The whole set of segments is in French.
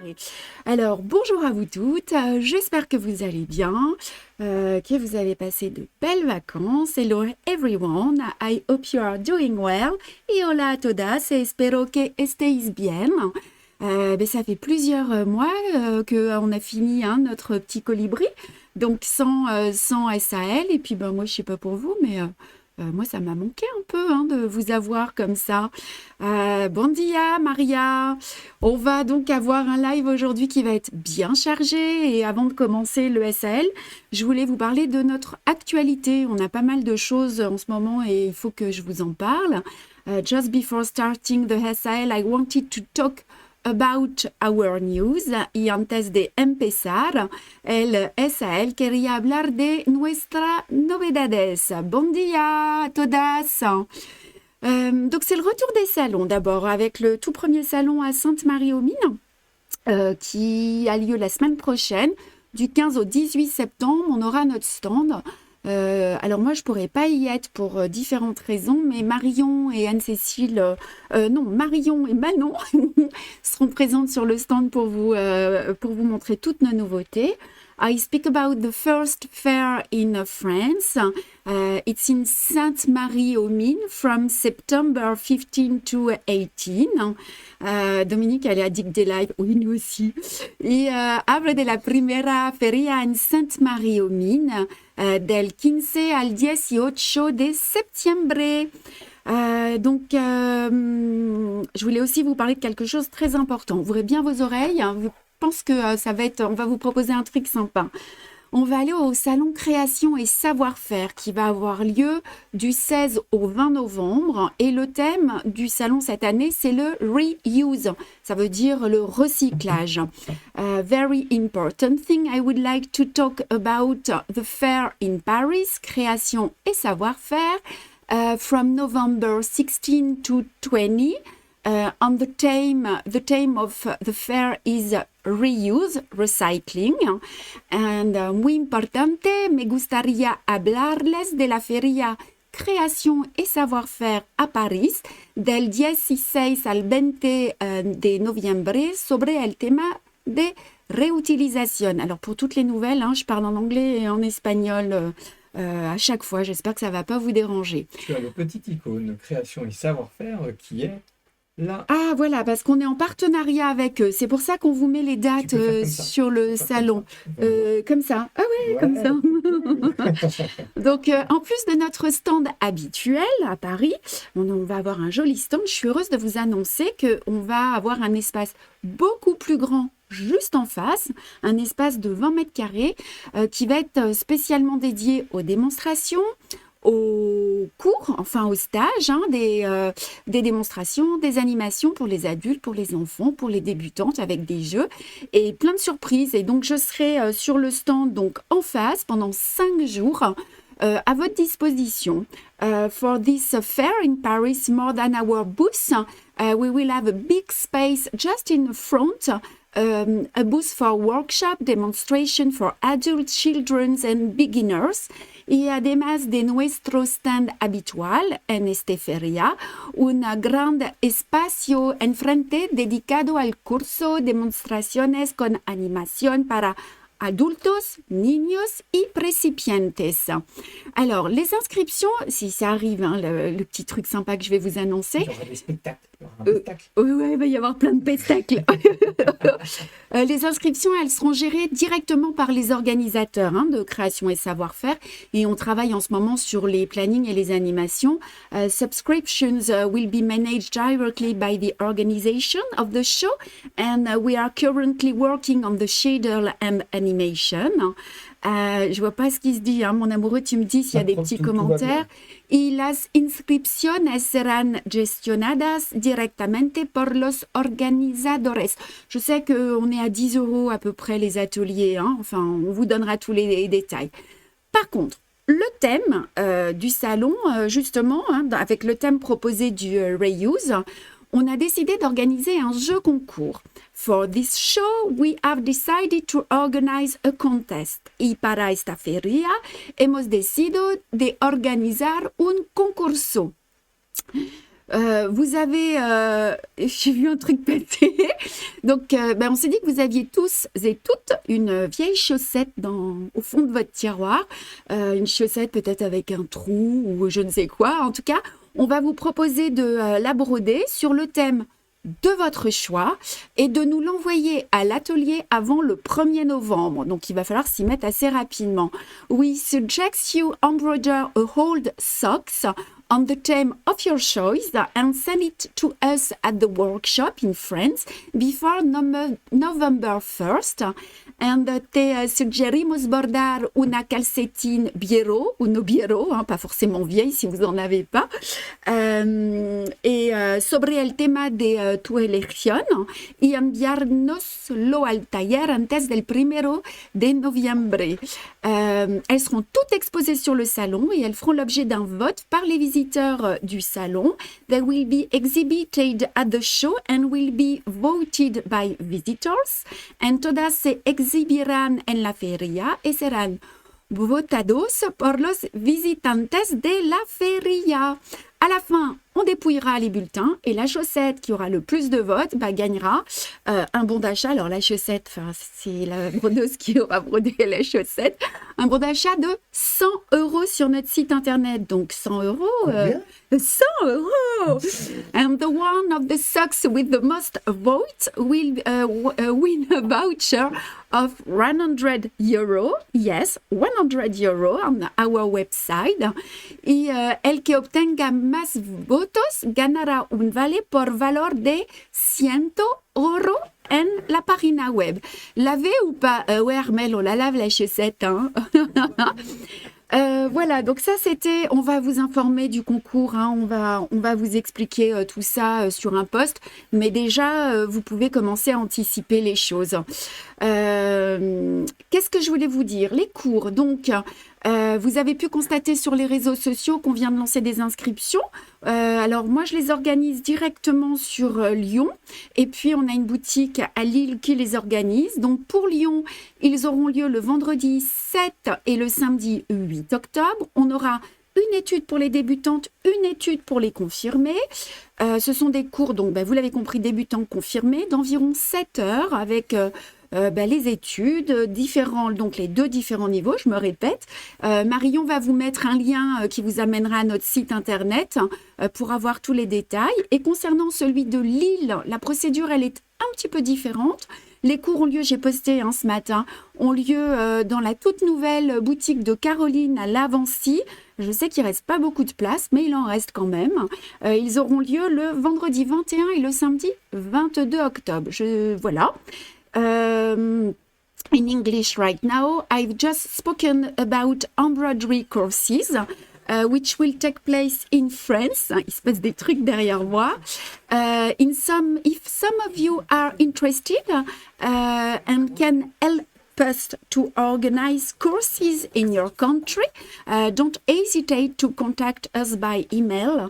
démarrer. Alors, bonjour à vous toutes, j'espère que vous allez bien, que vous avez passé de belles vacances. Hello everyone, I hope you are doing well. Y hola a todas, espero que estéis bien. Ça fait plusieurs mois qu'on a fini notre petit colibri, donc sans SAL. Et puis moi, je sais pas pour vous, mais moi, ça m'a manqué un peu de vous avoir comme ça. Bon dia, Maria. On va donc avoir un live aujourd'hui qui va être bien chargé. Et avant de commencer le SAL, je voulais vous parler de notre actualité. On a pas mal de choses en ce moment et il faut que je vous en parle. Just before starting the SAL, I wanted to talk about our news y antes de empezar el SAL quería hablar de nuestras novedades. Bon dia a todas. Donc c'est le retour des salons d'abord avec le tout premier salon à Sainte-Marie-aux-Mines qui a lieu la semaine prochaine du 15 au 18 septembre. On aura notre stand. Alors moi, je pourrais pas y être pour différentes raisons, mais Marion et Anne-Cécile, Marion et Manon seront présentes sur le stand pour vous montrer toutes nos nouveautés. I speak about the first fair in France. It's in Sainte-Marie-aux-Mines from September 15 to 18. Dominique, elle est addict des lives. Oui, nous aussi. Et hablo de la primera feria en Sainte-Marie-aux-Mines del 15 al 18 de septiembre. Je voulais aussi vous parler de quelque chose de très important. Ouvrez bien vos oreilles. Je pense que on va vous proposer un truc sympa. On va aller au salon création et savoir-faire qui va avoir lieu du 16 au 20 novembre et le thème du salon cette année, c'est le reuse. Ça veut dire le recyclage. Very important thing, I would like to talk about the fair in Paris, création et savoir-faire, from November 16 to 20. On the theme of the fair is reuse, recycling. And muy importante, me gustaría hablarles de la feria Creación y Savoir-Faire a París del 16 al 20 de noviembre sobre el tema de réutilisation. Alors pour toutes les nouvelles, je parle en anglais et en espagnol à chaque fois. J'espère que ça ne va pas vous déranger. Tu as le petit icône Création et Savoir-Faire qui est là. Ah voilà, parce qu'on est en partenariat avec eux. C'est pour ça qu'on vous met les dates sur le salon. Comme ça. Ah ouais, comme ça. Donc, en plus de notre stand habituel à Paris, on va avoir un joli stand. Je suis heureuse de vous annoncer qu'on va avoir un espace beaucoup plus grand juste en face, un espace de 20 mètres carrés qui va être spécialement dédié aux démonstrations, aux cours, enfin aux stages, des démonstrations, des animations pour les adultes, pour les enfants, pour les débutantes avec des jeux et plein de surprises. Et donc je serai sur le stand donc en face pendant 5 jours à votre disposition. For this fair in Paris, more than our booth, we will have a big space just in the front. A booth for workshop, demonstration for adults, children and beginners. Y además de nuestro stand habitual en esta feria, un gran espacio enfrente dedicado al curso, demostraciones con animación para adultos, niños y principiantes. Alors, les inscriptions, si ça arrive, le petit truc sympa que je vais vous annoncer. Il y aura des spectacles. Oui, il va y avoir plein de spectacles. Les inscriptions, elles seront gérées directement par les organisateurs de création et savoir-faire. Et on travaille en ce moment sur les plannings et les animations. Subscriptions will be managed directly by the organization of the show. And we are currently working on the schedule and animation. Je vois pas ce qui se dit, mon amoureux, tu me dis s'il y a des petits commentaires. Y las inscripciones serán gestionadas directamente por los organizadores. Je sais qu'on est à 10 € à peu près les ateliers, enfin on vous donnera tous les détails. Par contre, le thème du salon, justement, avec le thème proposé du reuse, on a décidé d'organiser un jeu concours. For this show, we have decided to organize a contest. Y para esta feria, hemos decidido de organizar un concurso. Vous avez, j'ai vu un truc péter. Donc, on s'est dit que vous aviez tous et toutes une vieille chaussette au fond de votre tiroir. Une chaussette peut-être avec un trou ou je ne sais quoi. En tout cas, on va vous proposer de la broder sur le thème de votre choix et de nous l'envoyer à l'atelier avant le 1er novembre. Donc, il va falloir s'y mettre assez rapidement. We suggest you embroider a old socks on the theme of your choice and send it to us at the workshop in France before November 1st. And te suggerimos bordar una calcetín Biero, uno Biero, pas forcément vieille si vous n'en avez pas, sobre el tema de tu elección y enviárnoslo al taller antes del 1 de noviembre. Elles seront toutes exposées sur le salon et elles feront l'objet d'un vote par les visiteurs du salon. They will be exhibited at the show and will be voted by visitors. And todas se exhibirán en la feria y serán votados por los visitantes de la feria. À la fin, on dépouillera les bulletins et la chaussette qui aura le plus de votes gagnera un bon d'achat. Alors la chaussette, c'est la brodeuse qui aura brodé la chaussette. Un bon d'achat de 100 € sur notre site internet. Donc 100 €. 100 €. And the one of the socks with the most votes will win a voucher of 100 €. Yes, 100 € on our website. Y el que obtenga más votos ganará un vale por valor de 100 € en la página web. Laver ou pas ouais, Armel, on la lave la chaussette. Voilà, donc ça c'était, on va vous informer du concours, on va vous expliquer tout ça sur un post, mais déjà vous pouvez commencer à anticiper les choses. Qu'est-ce que je voulais vous dire? Les cours, donc vous avez pu constater sur les réseaux sociaux qu'on vient de lancer des inscriptions. Alors moi je les organise directement sur Lyon et puis on a une boutique à Lille qui les organise. Donc pour Lyon, ils auront lieu le vendredi 7 et le samedi 8 octobre. On aura une étude pour les débutantes, une étude pour les confirmés. Ce sont des cours, donc vous l'avez compris, débutants confirmés, d'environ 7 heures avec les études, donc les 2 différents niveaux, je me répète. Marion va vous mettre un lien qui vous amènera à notre site internet pour avoir tous les détails. Et concernant celui de Lille, la procédure, elle est un petit peu différente. Les cours ont lieu, j'ai posté ce matin, ont lieu dans la toute nouvelle boutique de Caroline à Lavancy. Je sais qu'il ne reste pas beaucoup de place, mais il en reste quand même. Ils auront lieu le vendredi 21 et le samedi 22 octobre. Voilà. In English right now, I've just spoken about embroidery courses, which will take place in France. Il se passe des trucs derrière moi. If some of you are interested and can help us to organize courses in your country, don't hesitate to contact us by email.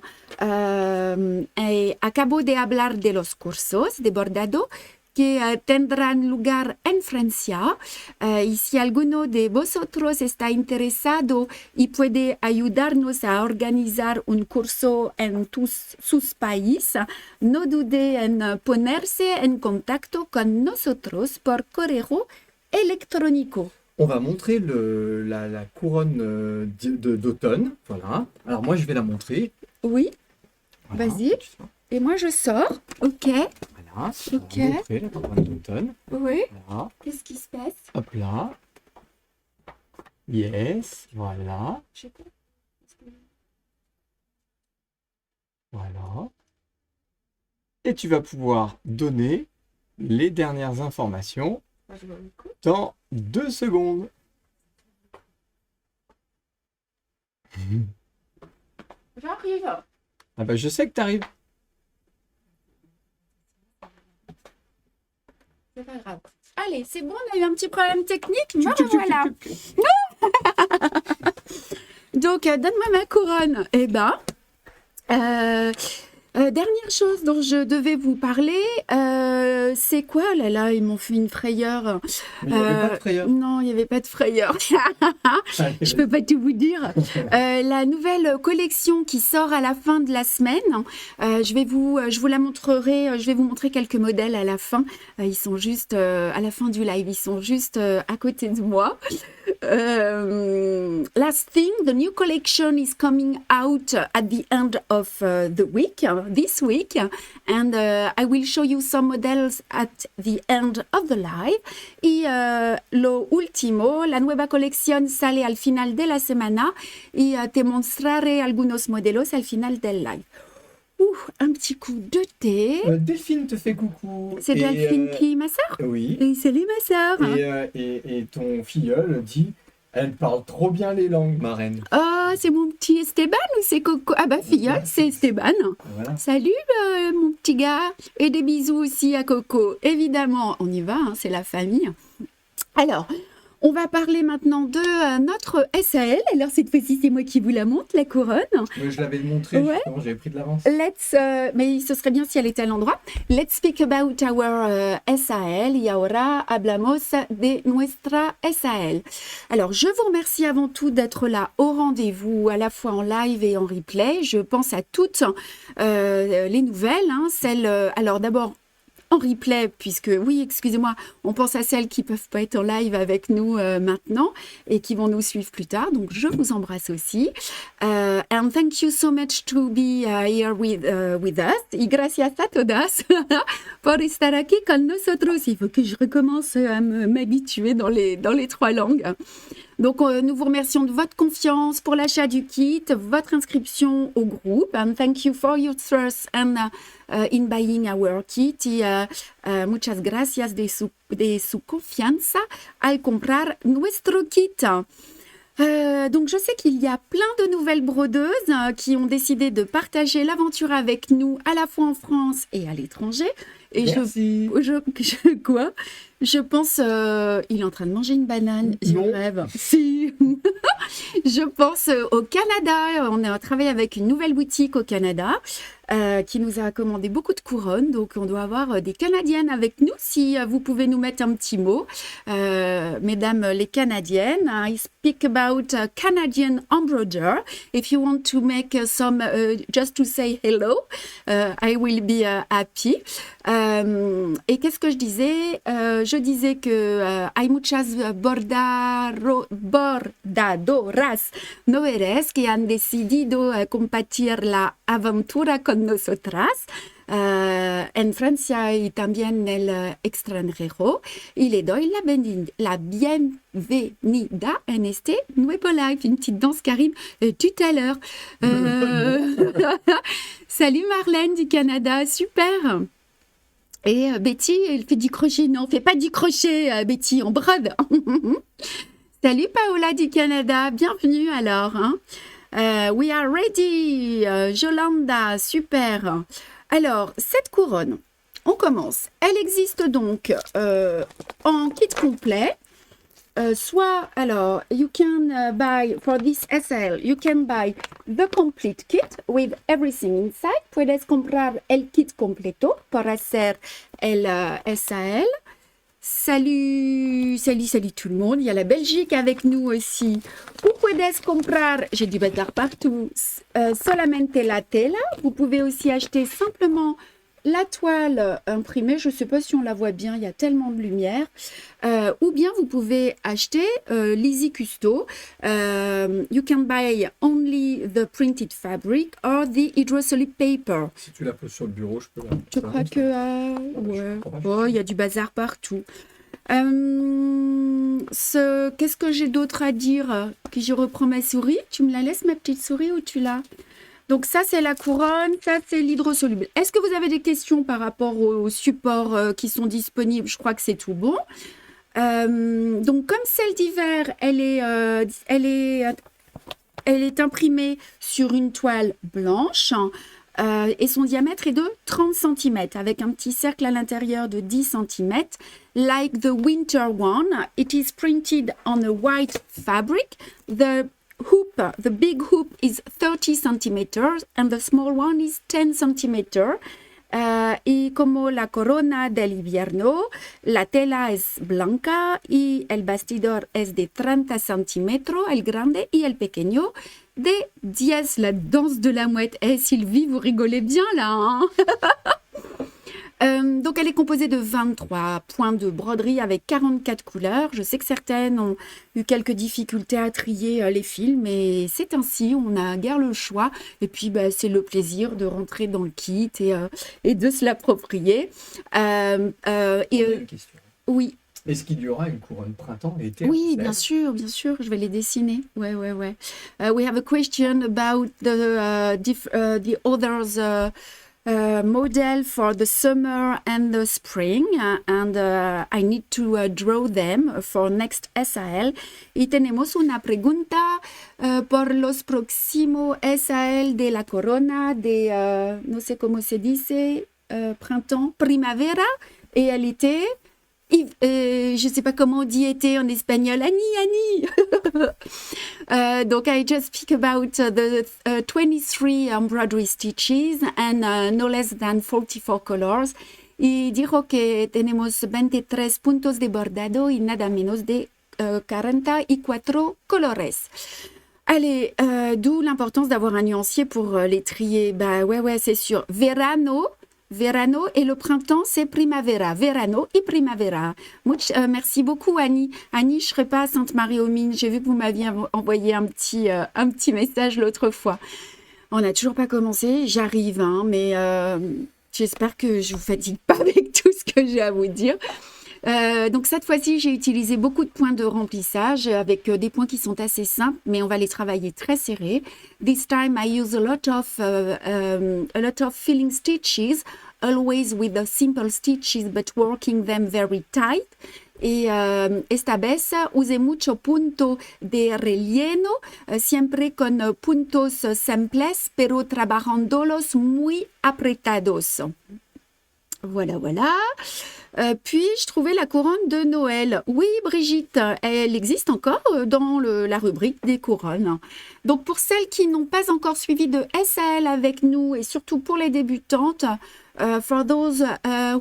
Acabo de hablar de los cursos de bordado que tendrán lugar en Francia. Y si alguno de vosotros está interesado y puede ayudarnos a organizar un curso en sus países, no dude en ponerse en contacto con nosotros por correo electrónico. On va montrer la couronne d'automne. Voilà. Alors moi, je vais la montrer. Oui, Voilà. vas-y. Et moi, je sors. Ok. Voilà. Ok. On va montrer la couronne d'automne. Oui. Voilà. Qu'est-ce qui se passe? Hop là. Yes. Voilà. Je sais pas. Voilà. Et tu vas pouvoir donner les dernières informations dans 2 secondes. J'arrive. Ah bah je sais que tu arrives. C'est pas grave. Allez, c'est bon, on a eu un petit problème technique. Me revoilà. Donc, donne-moi ma couronne. Eh ben, Dernière chose dont je devais vous parler, c'est quoi? Là, là, ils m'ont fait une frayeur. Mais il n'y avait pas de frayeur. Non, il n'y avait pas de frayeur. Je peux pas tout vous dire. La nouvelle collection qui sort à la fin de la semaine, je vous la montrerai. Je vais vous montrer quelques modèles à la fin. Ils sont juste à la fin du live. Ils sont juste à côté de moi. Last thing, the new collection is coming out at the end of the week, this week, and I will show you some models at the end of the live. Y lo último, la nueva colección sale al final de la semana y te mostraré algunos modelos al final del live. Un petit coup de thé. Delphine te fait coucou. C'est Delphine qui est ma sœur? Oui. Et salut ma sœur. Et ton filleul dit, elle parle trop bien les langues, ma reine. Oh, c'est mon petit Esteban ou c'est Coco? Ah bah filleul, c'est Esteban. Voilà. Salut mon petit gars. Et des bisous aussi à Coco. Évidemment, on y va, hein, c'est la famille. Alors, on va parler maintenant de notre SAL. Alors cette fois-ci, c'est moi qui vous la montre, la couronne. Je l'avais montré, Ouais. justement, j'avais pris de l'avance. Mais ce serait bien si elle était à l'endroit. Let's speak about our SAL. Y ahora hablamos de nuestra SAL. Alors, je vous remercie avant tout d'être là au rendez-vous, à la fois en live et en replay. Je pense à toutes les nouvelles. Hein, alors d'abord, en replay, puisque, oui, excusez-moi, on pense à celles qui ne peuvent pas être en live avec nous maintenant et qui vont nous suivre plus tard. Donc, je vous embrasse aussi. And thank you so much to be here with us. Y gracias a todas por estar aquí con nosotros. Il faut que je recommence à m'habituer dans les 3 langues. Donc, nous vous remercions de votre confiance pour l'achat du kit, votre inscription au groupe. And thank you for your trust and in buying our kit. Y muchas gracias de su confianza al comprar nuestro kit. Donc, je sais qu'il y a plein de nouvelles brodeuses qui ont décidé de partager l'aventure avec nous, à la fois en France et à l'étranger. Et Merci. Quoi? Je pense, il est en train de manger une banane. Je Non. rêve. Si. Je pense au Canada. On a travaillé avec une nouvelle boutique au Canada qui nous a commandé beaucoup de couronnes. Donc, on doit avoir des Canadiennes avec nous. Si vous pouvez nous mettre un petit mot, mesdames les Canadiennes. I speak about Canadian embroider. If you want to make some, just to say hello, I will be happy. Et qu'est-ce que je disais? Je disais que hay muchas bordadoras noveres que han decidido compartir la aventura con nosotras. En Francia y también el extranjero. Y le doy la bienvenida en este nuevo live. Une petite danse, Karim, tout à l'heure. Salut Marlène du Canada, super. Et Betty, elle fait du crochet. Non, fais pas du crochet, Betty, on brode. Salut Paola du Canada, bienvenue alors. Hein. We are ready, Jolanda, super. Alors, cette couronne, on commence. Elle existe donc en kit complet. Soit, alors, you can buy, for this SL, you can buy the complete kit with everything inside. Puedes comprar el kit completo para hacer el SAL. Salut tout le monde. Il y a la Belgique avec nous aussi. Vous puedes comprar, j'ai du bazar partout, solamente la tela. Vous pouvez aussi acheter simplement la toile imprimée. Je ne sais pas si on la voit bien, il y a tellement de lumière. Ou bien vous pouvez acheter l'Easy Custo. You can buy only the printed fabric or the hydrosolid paper. Si tu la poses sur le bureau, je peux la... Je crois que... ouais. Oh, il y a du bazar partout. Qu'est-ce que j'ai d'autre à dire? Que je reprends ma souris. Tu me la laisses, ma petite souris, ou tu l'as? Donc ça, c'est la couronne, ça, c'est l'hydrosoluble. Est-ce que vous avez des questions par rapport aux supports qui sont disponibles? Je crois que c'est tout bon. Donc, comme celle d'hiver, elle est imprimée sur une toile blanche et son diamètre est de 30 cm avec un petit cercle à l'intérieur de 10 cm. Like the winter one, it is printed on a white fabric. The hoop hoop. The big hoop is 30 centimeters and the small one is 10 centimeters. Y como la corona del invierno, la tela es blanca y el bastidor es de 30 centímetros, el grande, y el pequeño de 10. La danse de la mouette. Eh, Sylvie, vous rigolez bien là, hein. Donc, elle est composée de 23 points de broderie avec 44 couleurs. Je sais que certaines ont eu quelques difficultés à trier les fils, mais c'est ainsi, on n'a guère le choix. Et puis, bah, c'est le plaisir de rentrer dans le kit et de se l'approprier. Une question. Oui. Est-ce qu'il y aura une couronne printemps-été? Oui, bien sûr, je vais les dessiner. Ouais. We have a question about the others model for the summer and the spring, and I need to draw them for next SAL. Y tenemos una pregunta por los próximos SAL de la corona de, no sé cómo se dice, printemps, primavera et l'été. Je ne sais pas comment on dit été en espagnol. Annie. Donc, I just speak about the 23 embroidery stitches and no less than 44 colors. Y dijo que tenemos 23 puntos de bordado y nada menos de 44 colores. Allez, d'où l'importance d'avoir un nuancier pour les trier. Bah ouais, c'est sûr. Verano et le printemps, c'est primavera. Verano et primavera. Merci beaucoup, Annie. Annie, je ne serai pas à Sainte-Marie-aux-Mines. J'ai vu que vous m'aviez envoyé un petit message l'autre fois. On n'a toujours pas commencé. J'arrive, hein, mais j'espère que je ne vous fatigue pas avec tout ce que j'ai à vous dire. Donc cette fois-ci, j'ai utilisé beaucoup de points de remplissage avec des points qui sont assez simples, mais on va les travailler très serrés. This time, I use a lot of filling stitches, always with the simple stitches, but working them very tight. Y esta vez usé mucho punto de relleno, siempre con puntos simples, pero trabajándolos muy apretados. Voilà. Puis, je trouvais la couronne de Noël. Oui, Brigitte, elle existe encore dans la rubrique des couronnes. Donc, pour celles qui n'ont pas encore suivi de SAL avec nous, et surtout pour les débutantes, for those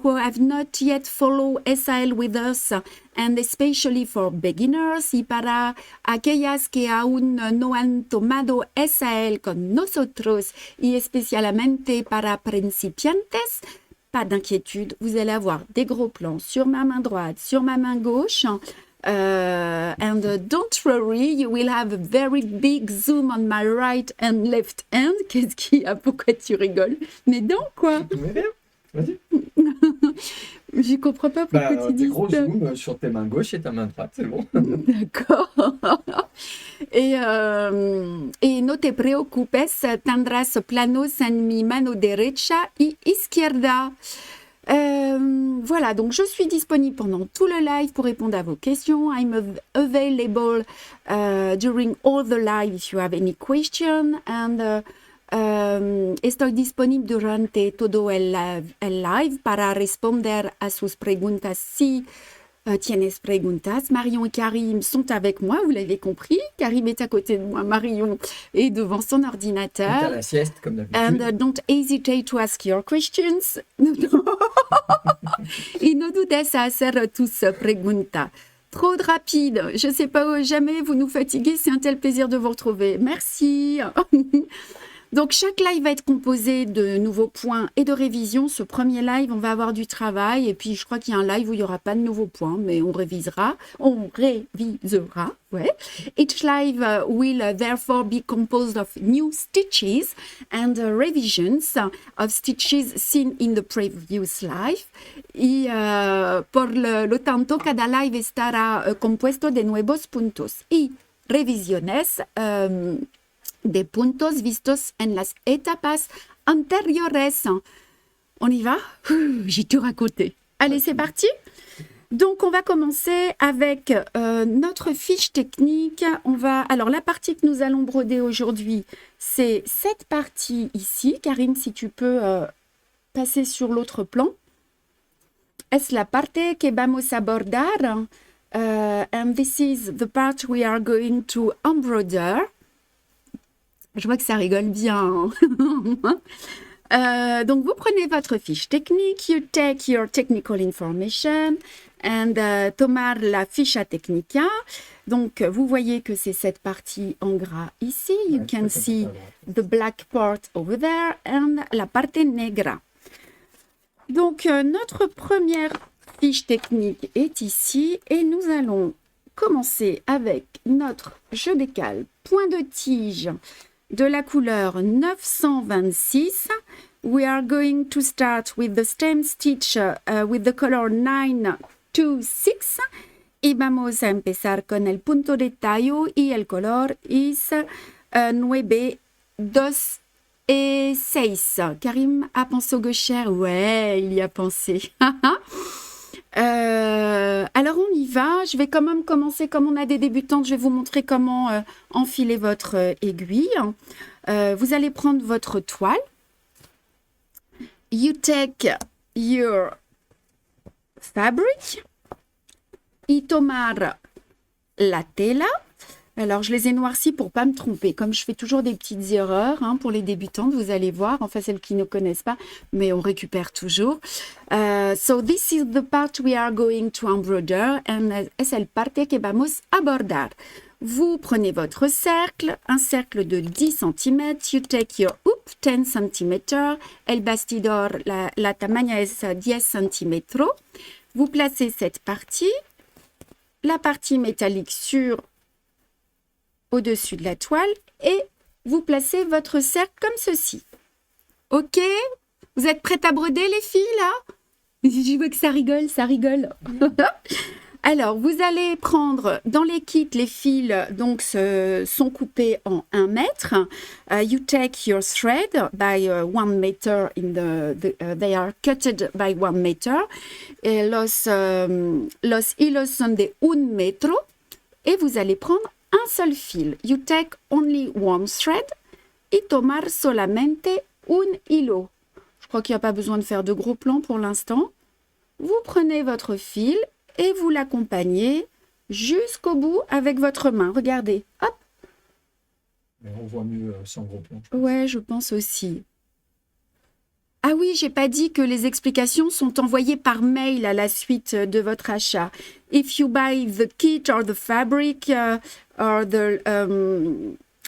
who have not yet followed SAL with us, and especially for beginners, y para aquellas que aún no han tomado SAL con nosotros, y especialmente para principiantes, pas d'inquiétude, vous allez avoir des gros plans sur ma main droite, sur ma main gauche. And don't worry, you will have a very big zoom on my right and left hand. Qu'est-ce qu'il y a? Pourquoi tu rigoles? Mais non, quoi? Mais bien, vas-y. Je comprends pas pourquoi tu dis gros ça. zoom sur tes mains gauche et ta main droite, c'est bon. D'accord. Et no te preocupes, tendrás planos en mi mano derecha y izquierda. Voilà, donc je suis disponible pendant tout le live pour répondre à vos questions. I'm available during all the live if you have any question. And estoy disponible durante todo el live para responder a sus preguntas si tienes preguntas. Marion et Karim sont avec moi, vous l'avez compris. Karim est à côté de moi, Marion est devant son ordinateur. À la sieste, comme d'habitude. And don't hesitate to ask your questions. Y no dudes a hacer tus preguntas. Trop de rapide, je ne sais pas, jamais vous nous fatiguez, c'est un tel plaisir de vous retrouver. Merci. Donc, chaque live va être composé de nouveaux points et de révisions. Ce premier live, on va avoir du travail. Et puis, je crois qu'il y a un live où il n'y aura pas de nouveaux points, mais on révisera. Ouais. Each live will therefore be composed of new stitches and revisions of stitches seen in the previous live. Y por lo tanto, cada live estará compuesto de nuevos puntos y revisiones de puntos vistos en las etapas anteriores. On y va? J'ai tout raconté. Allez, c'est parti. Donc, on va commencer avec notre fiche technique. Alors, la partie que nous allons broder aujourd'hui, c'est cette partie ici. Karine, si tu peux passer sur l'autre plan. Es la parte que vamos a bordar. And this is the part we are going to embroider. Je vois que ça rigole bien. Donc, vous prenez votre fiche technique, you take your technical information, and tomar la ficha technica. Donc, vous voyez que c'est cette partie en gras ici. You Ouais, can c'est see comme ça, the black part over there and la parte negra. Donc, notre première fiche technique est ici et nous allons commencer avec notre je décale point de tige de la couleur 926. We are going to start with the stem stitch with the color 926 y vamos a empezar con el punto de tallo y el color is 926. Karim a pensé au gauchère? Ouais, il y a pensé. Alors on y va, je vais quand même commencer comme on a des débutantes, je vais vous montrer comment enfiler votre aiguille. Vous allez prendre votre toile. You take your fabric y tomar la tela. Alors, je les ai noircis pour pas me tromper. Comme je fais toujours des petites erreurs pour les débutantes, vous allez voir. Enfin, celles qui ne connaissent pas, mais on récupère toujours. So, this is the part we are going to embroider and es el parte que vamos a bordar. Vous prenez votre cercle, un cercle de 10 cm. You take your hoop, 10 cm. El bastidor, la tamaña es 10 cm. Vous placez cette partie, la partie métallique sur au-dessus de la toile et vous placez votre cercle comme ceci. Ok? Vous êtes prêtes à broder les filles là? Je vois que ça rigole, ça rigole. Alors, vous allez prendre dans les kits, les fils donc sont coupés en 1 mètre. You take your thread by 1 meter they are cutted by 1 meter. Et los hilos son de 1 metro. Et vous allez prendre un seul fil. You take only one thread y tomar solamente un hilo. Je crois qu'il n'y a pas besoin de faire de gros plans pour l'instant. Vous prenez votre fil et vous l'accompagnez jusqu'au bout avec votre main. Regardez, hop. Mais on voit mieux sans gros plan. Ouais, je pense aussi. Ah oui, j'ai pas dit que les explications sont envoyées par mail à la suite de votre achat. If you buy the kit or the fabric or the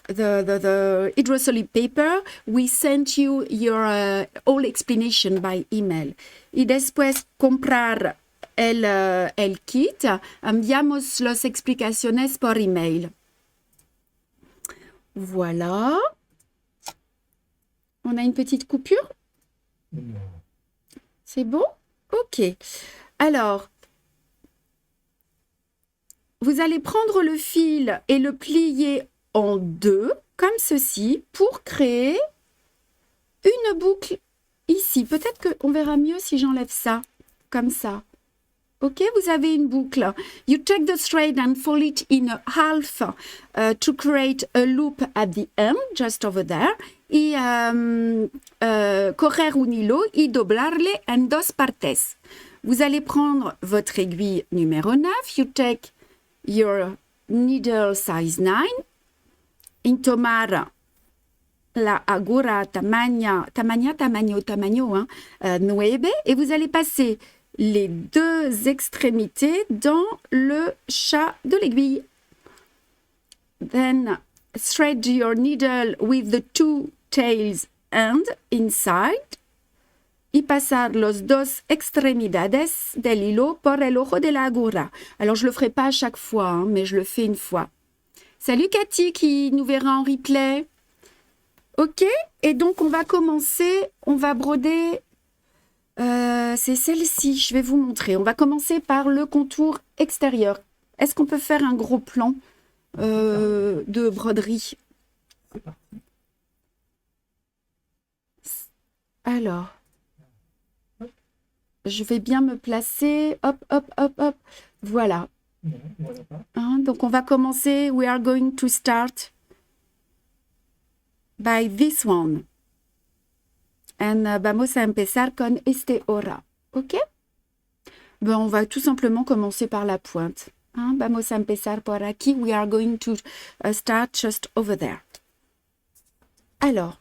hydrosolid paper, we send you your all explanation by email. Y después comprar el kit, enviamos las explicaciones por email. Voilà. On a une petite coupure? C'est bon? Ok. Alors, vous allez prendre le fil et le plier en deux, comme ceci, pour créer une boucle ici. Peut-être qu'on verra mieux si j'enlève ça, comme ça. Ok, vous avez une boucle. You take the thread and fold it in half to create a loop at the end, just over there. Y correr un hilo y doblarle en 2 partes. Vous allez prendre votre aiguille numéro 9. You take your needle size 9. Y tomar la aguja tamaño 9. Et vous allez passer les 2 extrémités dans le chat de l'aiguille. Then thread your needle with the 2 tails end inside y pasar los 2 extremidades del hilo por el ojo de la aguja. Alors, je le ferai pas à chaque fois, mais je le fais une fois. Salut Cathy qui nous verra en replay. Ok, et donc on va commencer, on va broder, c'est celle-ci, je vais vous montrer. On va commencer par le contour extérieur. Est-ce qu'on peut faire un gros plan de broderie? C'est parti. Alors, je vais bien me placer. Hop, hop, hop, hop. Voilà. Non, voilà pas. Donc, on va commencer. We are going to start by this one. And vamos a empezar con este hora. OK? Ben, on va tout simplement commencer par la pointe. Vamos a empezar por aquí. We are going to start just over there. Alors,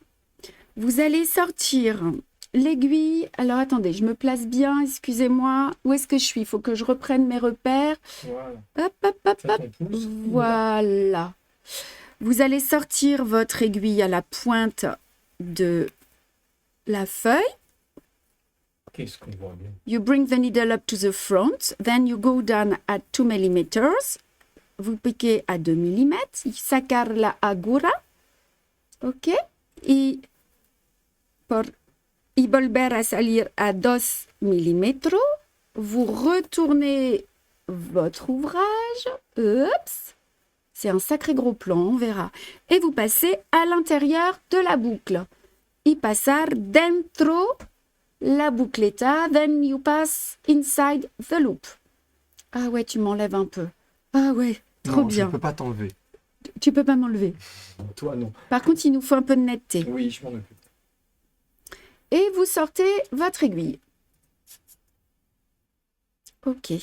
vous allez sortir l'aiguille. Alors, attendez, je me place bien, excusez-moi. Où est-ce que je suis? Il faut que je reprenne mes repères. Voilà. Hop, hop, hop, Ça, hop. ton pouce. Voilà. Vous allez sortir votre aiguille à la pointe de la feuille. Qu'est-ce qu'on voit bien? You bring the needle up to the front. Then you go down at 2 millimeters. Vous piquez à 2 mm. Sacar la agura. OK. Y volver a salir a 2 milímetros. Vous retournez votre ouvrage. Oups. C'est un sacré gros plan, on verra. Et vous passez à l'intérieur de la boucle. Y pasar dentro la boucleta, then you pass inside the loop. Ah ouais, tu m'enlèves un peu. Ah ouais, trop Non, bien. je ne peux pas t'enlever. Tu peux pas m'enlever. Toi, non. Par contre, il nous faut un peu de netteté. Oui, je m'en occupe. Et vous sortez votre aiguille. OK.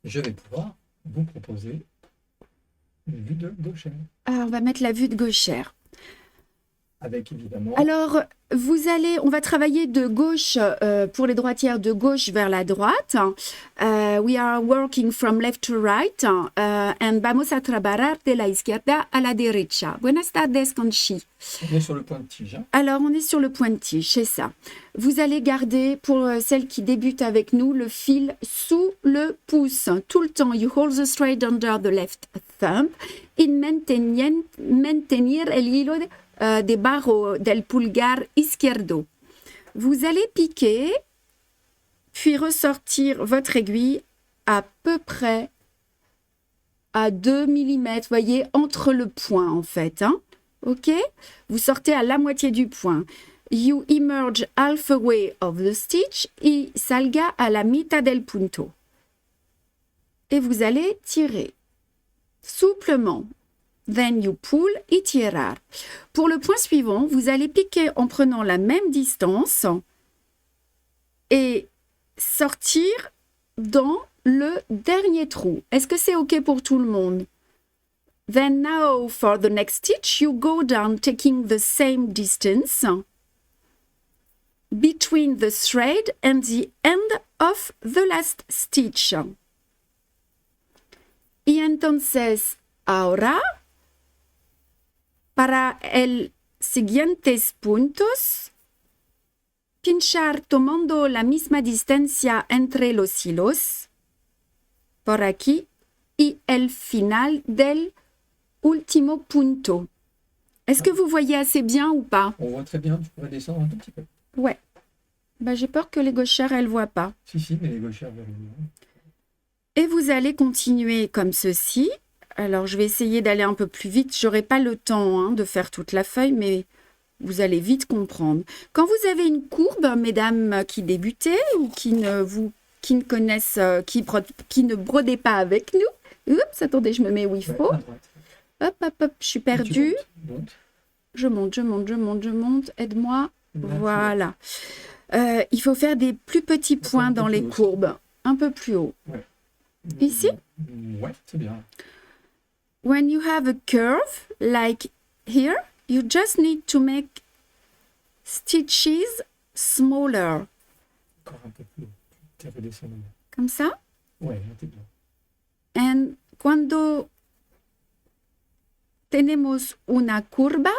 Je vais pouvoir vous proposer une vue de gauchère. Alors, on va mettre la vue de gauchère. Avec évidemment. Alors, on va travailler de gauche, pour les droitières, de gauche vers la droite. We are working from left to right. And vamos a trabajar de la izquierda a la derecha. Buenas tardes, Conchi. On est sur le point de tige. Hein. Alors, on est sur le point de tige, c'est ça. Vous allez garder, pour celles qui débutent avec nous, le fil sous le pouce. Tout le temps, you hold the thread under the left thumb in mantener el hilo debajo del pulgar izquierdo. Vous allez piquer, puis ressortir votre aiguille à peu près à 2 mm, voyez, entre le point en fait. Hein? OK? Vous sortez à la moitié du point. You emerge halfway of the stitch y salga a la mitad del punto. Et vous allez tirer souplement. Then you pull y tirar. Pour le point suivant, vous allez piquer en prenant la même distance et sortir dans le dernier trou. Est-ce que c'est OK pour tout le monde? Then now for the next stitch, you go down taking the same distance between the thread and the end of the last stitch. Y entonces, ahora, para el siguientes puntos, pinchar tomando la misma distancia entre los hilos, por aquí, y el final del último punto. Est-ce que vous voyez assez bien ou pas? On voit très bien, tu pourrais descendre un tout petit peu. Ouais. Bah, j'ai peur que les gauchères, elles ne voient pas. Si, mais les gauchères vers le haut. Et vous allez continuer comme ceci. Alors, je vais essayer d'aller un peu plus vite. Je n'aurai pas le temps de faire toute la feuille, mais vous allez vite comprendre. Quand vous avez une courbe, mesdames qui débutaient ou qui ne connaissent, qui ne brodaient pas avec nous. Oups, attendez, je me mets où il faut. À droite. Hop, hop, hop, je suis perdue. Monte. Je monte. Aide-moi. Là, Voilà. Il faut faire des plus petits points dans les courbes. Un peu plus haut. Ouais. Ici? Ouais, c'est bien. When you have a curve, like here, you just need to make stitches smaller. Encore un peu plus haut. Tu es redescendu. Comme ça. Ouais, là, t'es bien. And cuando tenemos una curva,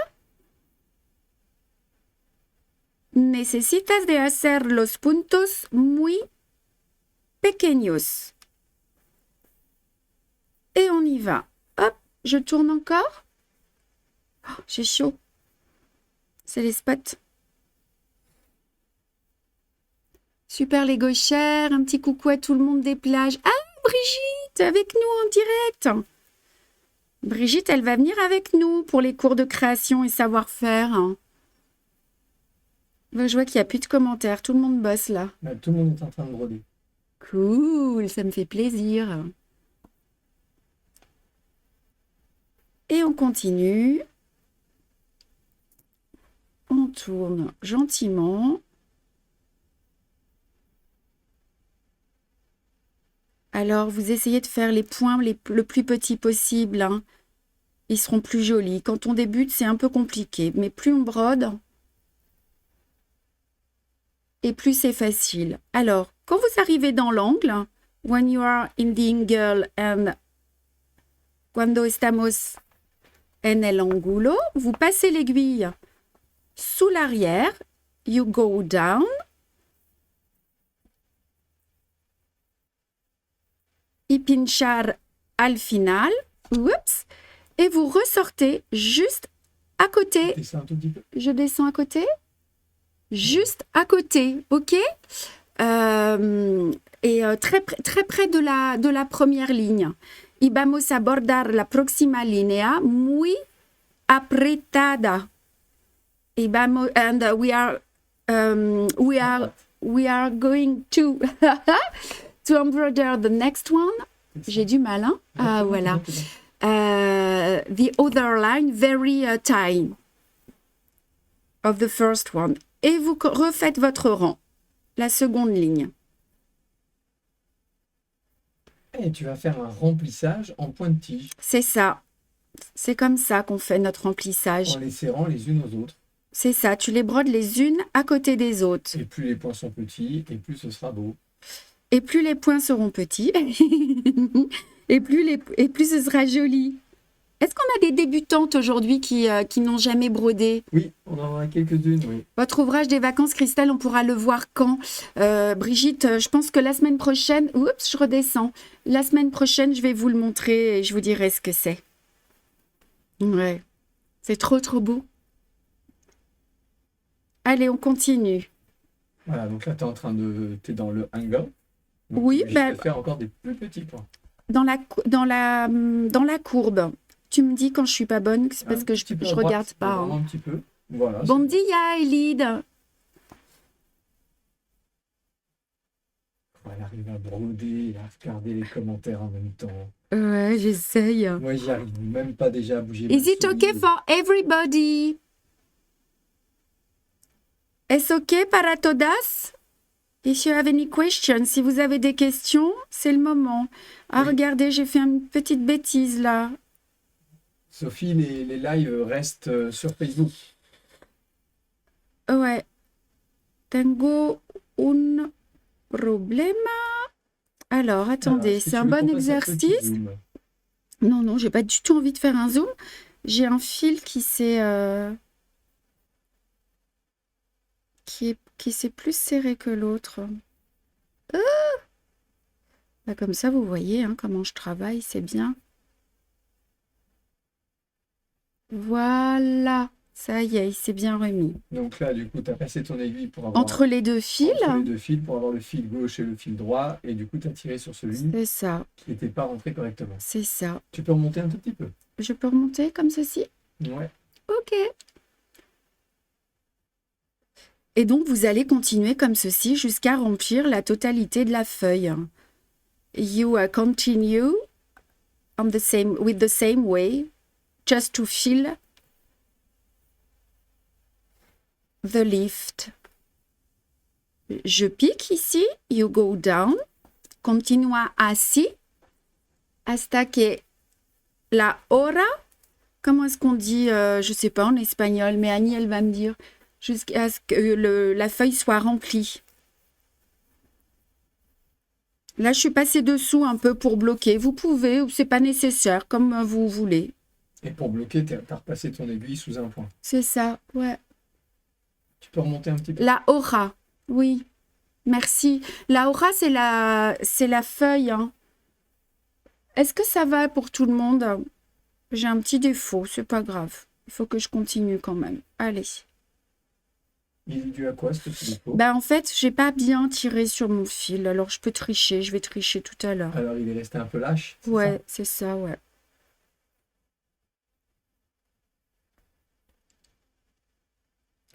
necesitas de hacer los puntos muy pequeños. Et on y va. Hop, je tourne encore. Oh, j'ai chaud. C'est les spots. Super les gauchères. Un petit coucou à tout le monde des plages. Ah, Brigitte, avec nous en direct. Brigitte, elle va venir avec nous pour les cours de création et savoir-faire. Je vois qu'il n'y a plus de commentaires. Tout le monde bosse là. Là, tout le monde est en train de broder. Cool, ça me fait plaisir. Et on continue. On tourne gentiment. Alors, vous essayez de faire les points le plus petit possible. Hein. ils seront plus jolis. Quand on débute, c'est un peu compliqué, mais plus on brode, et plus c'est facile. Alors, quand vous arrivez dans l'angle, when you are in the angle and cuando estamos en el ángulo, vous passez l'aiguille sous l'arrière, you go down, y pinchar al final, oups, et vous ressortez juste à côté. Descends un tout petit peu. Je descends à côté, juste à côté, ok? Très près de la première ligne. Y vamos a bordar la próxima línea muy apretada. Y vamos, and we are going to to embroider the next one. J'ai du mal, hein? Ah, voilà. The other line, very tiny of the first one. Et vous refaites votre rang, la seconde ligne. Et tu vas faire un remplissage en point de tige, C'est ça. C'est comme ça qu'on fait notre remplissage. en les serrant les unes aux autres. C'est ça, tu les brodes les unes à côté des autres. Et plus les points sont petits, et plus ce sera beau. Et plus les points seront petits, et plus ce sera joli. Est-ce qu'on a des débutantes aujourd'hui qui n'ont jamais brodé? Oui, on en aura quelques-unes, oui. Votre ouvrage des vacances, Christelle, on pourra le voir quand? Brigitte, je pense que la semaine prochaine... Oups, je redescends. La semaine prochaine, je vais vous le montrer et je vous dirai ce que c'est. Ouais, c'est trop, trop beau. Allez, on continue. Voilà, donc là, tu es en train de... Tu es dans le angle. Donc, Oui, je ben- vais faire encore des plus petits points. Dans la courbe, tu me dis quand je suis pas bonne, c'est parce Un que petit peu à je droite, regarde pas. vraiment Hein. un petit peu. Voilà. Bon dia, Elide. Elle arrive à broder et à regarder les commentaires en même temps. Ouais, j'essaye. Moi, j'y arrive même pas déjà à bouger. Is ma it souris. okay for everybody? Est-ce okay para todas? If you have any questions, si vous avez des questions, c'est le moment. Ah, Oui. regardez, j'ai fait une petite bêtise là. Sophie, les lives restent sur Facebook. Ouais. Tengo un problema. Alors, attendez, Alors, est-ce que c'est tu un veux bon qu'on fasse un petit exercice. zoom? Non, non, j'ai pas du tout envie de faire un zoom. J'ai un fil qui s'est qui s'est plus serré que l'autre. Ah bah, comme ça, vous voyez hein, comment je travaille, c'est bien. Voilà, ça y est, il s'est bien remis. Donc là, du coup, tu as passé ton aiguille pour avoir Entre les deux fils, entre les deux fils pour avoir le fil gauche et le fil droit. Et du coup, tu as tiré sur celui c'est ça, qui n'était pas rentré correctement. c'est ça. Tu peux remonter un tout petit peu. Je peux remonter comme ceci? Ouais. Ok. Et donc, vous allez continuer comme ceci jusqu'à remplir la totalité de la feuille. You continue on with the same way, just to fill the lift. Je pique ici, you go down, continua así, hasta que la hora, comment est-ce qu'on dit, je sais pas en espagnol, mais Annie, elle va me dire, jusqu'à ce que la feuille soit remplie. Là, je suis passée dessous un peu pour bloquer. Vous pouvez, ou c'est pas nécessaire, comme vous voulez. Et pour bloquer, tu as repassé ton aiguille sous un point. C'est ça, ouais. Tu peux remonter un petit peu. La hora, oui. Merci. La hora, c'est la feuille. Hein. Est-ce que ça va pour tout le monde? J'ai un petit défaut, c'est pas grave. Il faut que je continue quand même. Allez. Il est dû à quoi ce petit défaut? Ben, en fait, j'ai pas bien tiré sur mon fil, alors je peux tricher. Je vais tricher tout à l'heure. Alors, il est resté un peu lâche, c'est Ouais, c'est ça, ouais.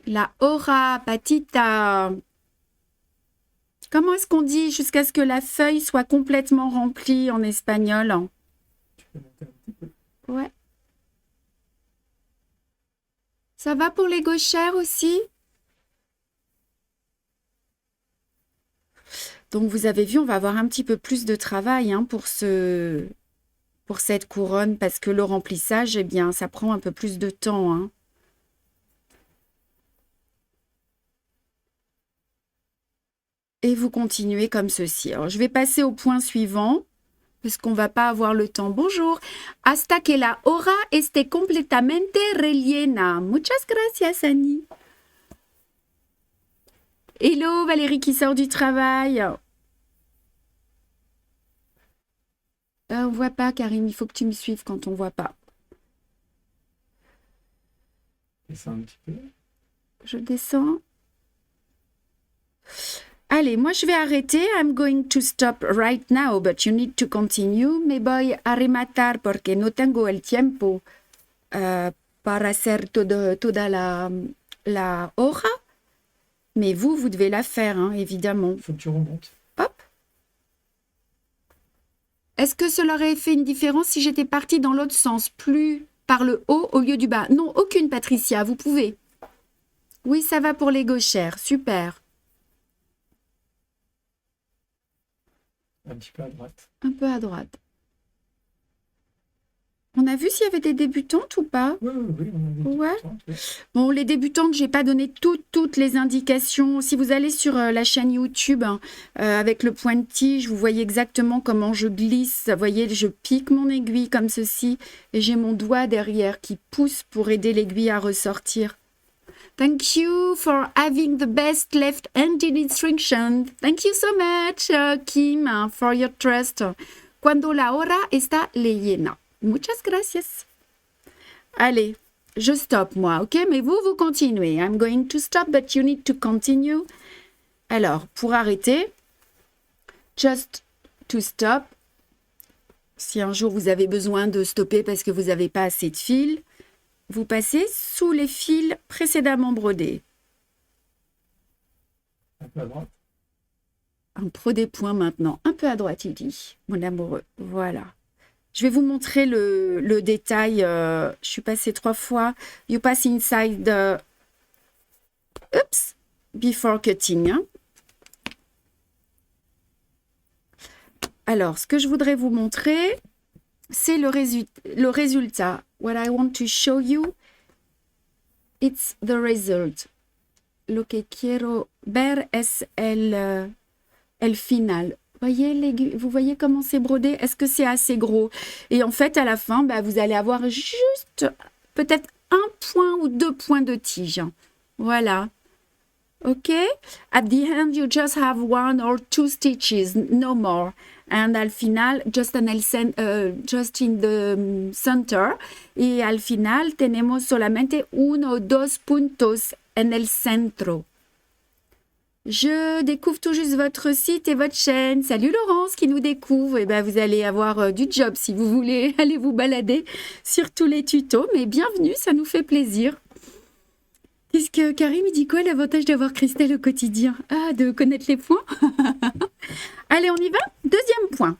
La hora patita. Comment est-ce qu'on dit jusqu'à ce que la feuille soit complètement remplie en espagnol? ça? Tu peux monter un petit peu. Ouais. Ça va pour les gauchères aussi? Donc, vous avez vu, on va avoir un petit peu plus de travail hein, pour pour cette couronne parce que le remplissage, eh bien, ça prend un peu plus de temps, hein. Et vous continuez comme ceci. Alors, je vais passer au point suivant parce qu'on va pas avoir le temps. Bonjour. Hasta que la hora esté completamente rellena. Muchas gracias, Annie. Hello, Valérie qui sort du travail. On voit pas, Karim. Il faut que tu me suives quand on voit pas. Descends un petit peu. Je descends. Allez, moi je vais arrêter. I'm going to stop right now, but you need to continue. Me voy a rematar porque no tengo el tiempo para hacer toda la hora. Mais vous devez la faire, hein, évidemment. Il faut que tu remontes. Hop. Est-ce que cela aurait fait une différence si j'étais partie dans l'autre sens, plus par le haut au lieu du bas? Non, aucune, Patricia, vous pouvez. Oui, ça va pour les gauchères, super. Un petit peu à droite. Un peu à droite. On a vu s'il y avait des débutantes ou pas? Oui, on a des Ouais. débutantes, oui. Bon, les débutantes, j'ai pas donné toutes les indications. Si vous allez sur la chaîne YouTube hein, avec le point de tige, vous voyez exactement comment je glisse. Vous voyez, je pique mon aiguille comme ceci et j'ai mon doigt derrière qui pousse pour aider l'aiguille à ressortir. Thank you for having the best left-handed instruction. Thank you so much, Kim, for your trust. Cuando la hora está llena. Muchas gracias. Allez, je stoppe moi, ok? Mais vous continuez. I'm going to stop, but you need to continue. Alors, pour arrêter, just to stop. Si un jour vous avez besoin de stopper parce que vous n'avez pas assez de fil, vous passez sous les fils précédemment brodés. Un peu à droite. Un pro des points maintenant. Un peu à droite, il dit, mon amoureux. Voilà. Je vais vous montrer le détail. Je suis passée 3 fois. You pass inside the... Oops. Before cutting. Hein. Alors, ce que je voudrais vous montrer, c'est le résultat. What I want to show you, it's the result. Lo que quiero ver es el final. Vous voyez comment c'est brodé? Est-ce que c'est assez gros? Et en fait, à la fin, bah, vous allez avoir juste peut-être 1 point ou 2 points de tige. Voilà. OK? At the end, you just have 1 or 2 stitches, no more. And al final, just in the center. Y al final, tenemos solamente 1 o 2 puntos en el centro. Je découvre tout juste votre site et votre chaîne. Salut Laurence qui nous découvre. Et ben, vous allez avoir du job si vous voulez aller vous balader sur tous les tutos. Mais bienvenue, ça nous fait plaisir. Qu'est-ce que Karim il dit quoi l'avantage d'avoir Christelle au quotidien? Ah, de connaître les points. Allez, on y va. Deuxième point.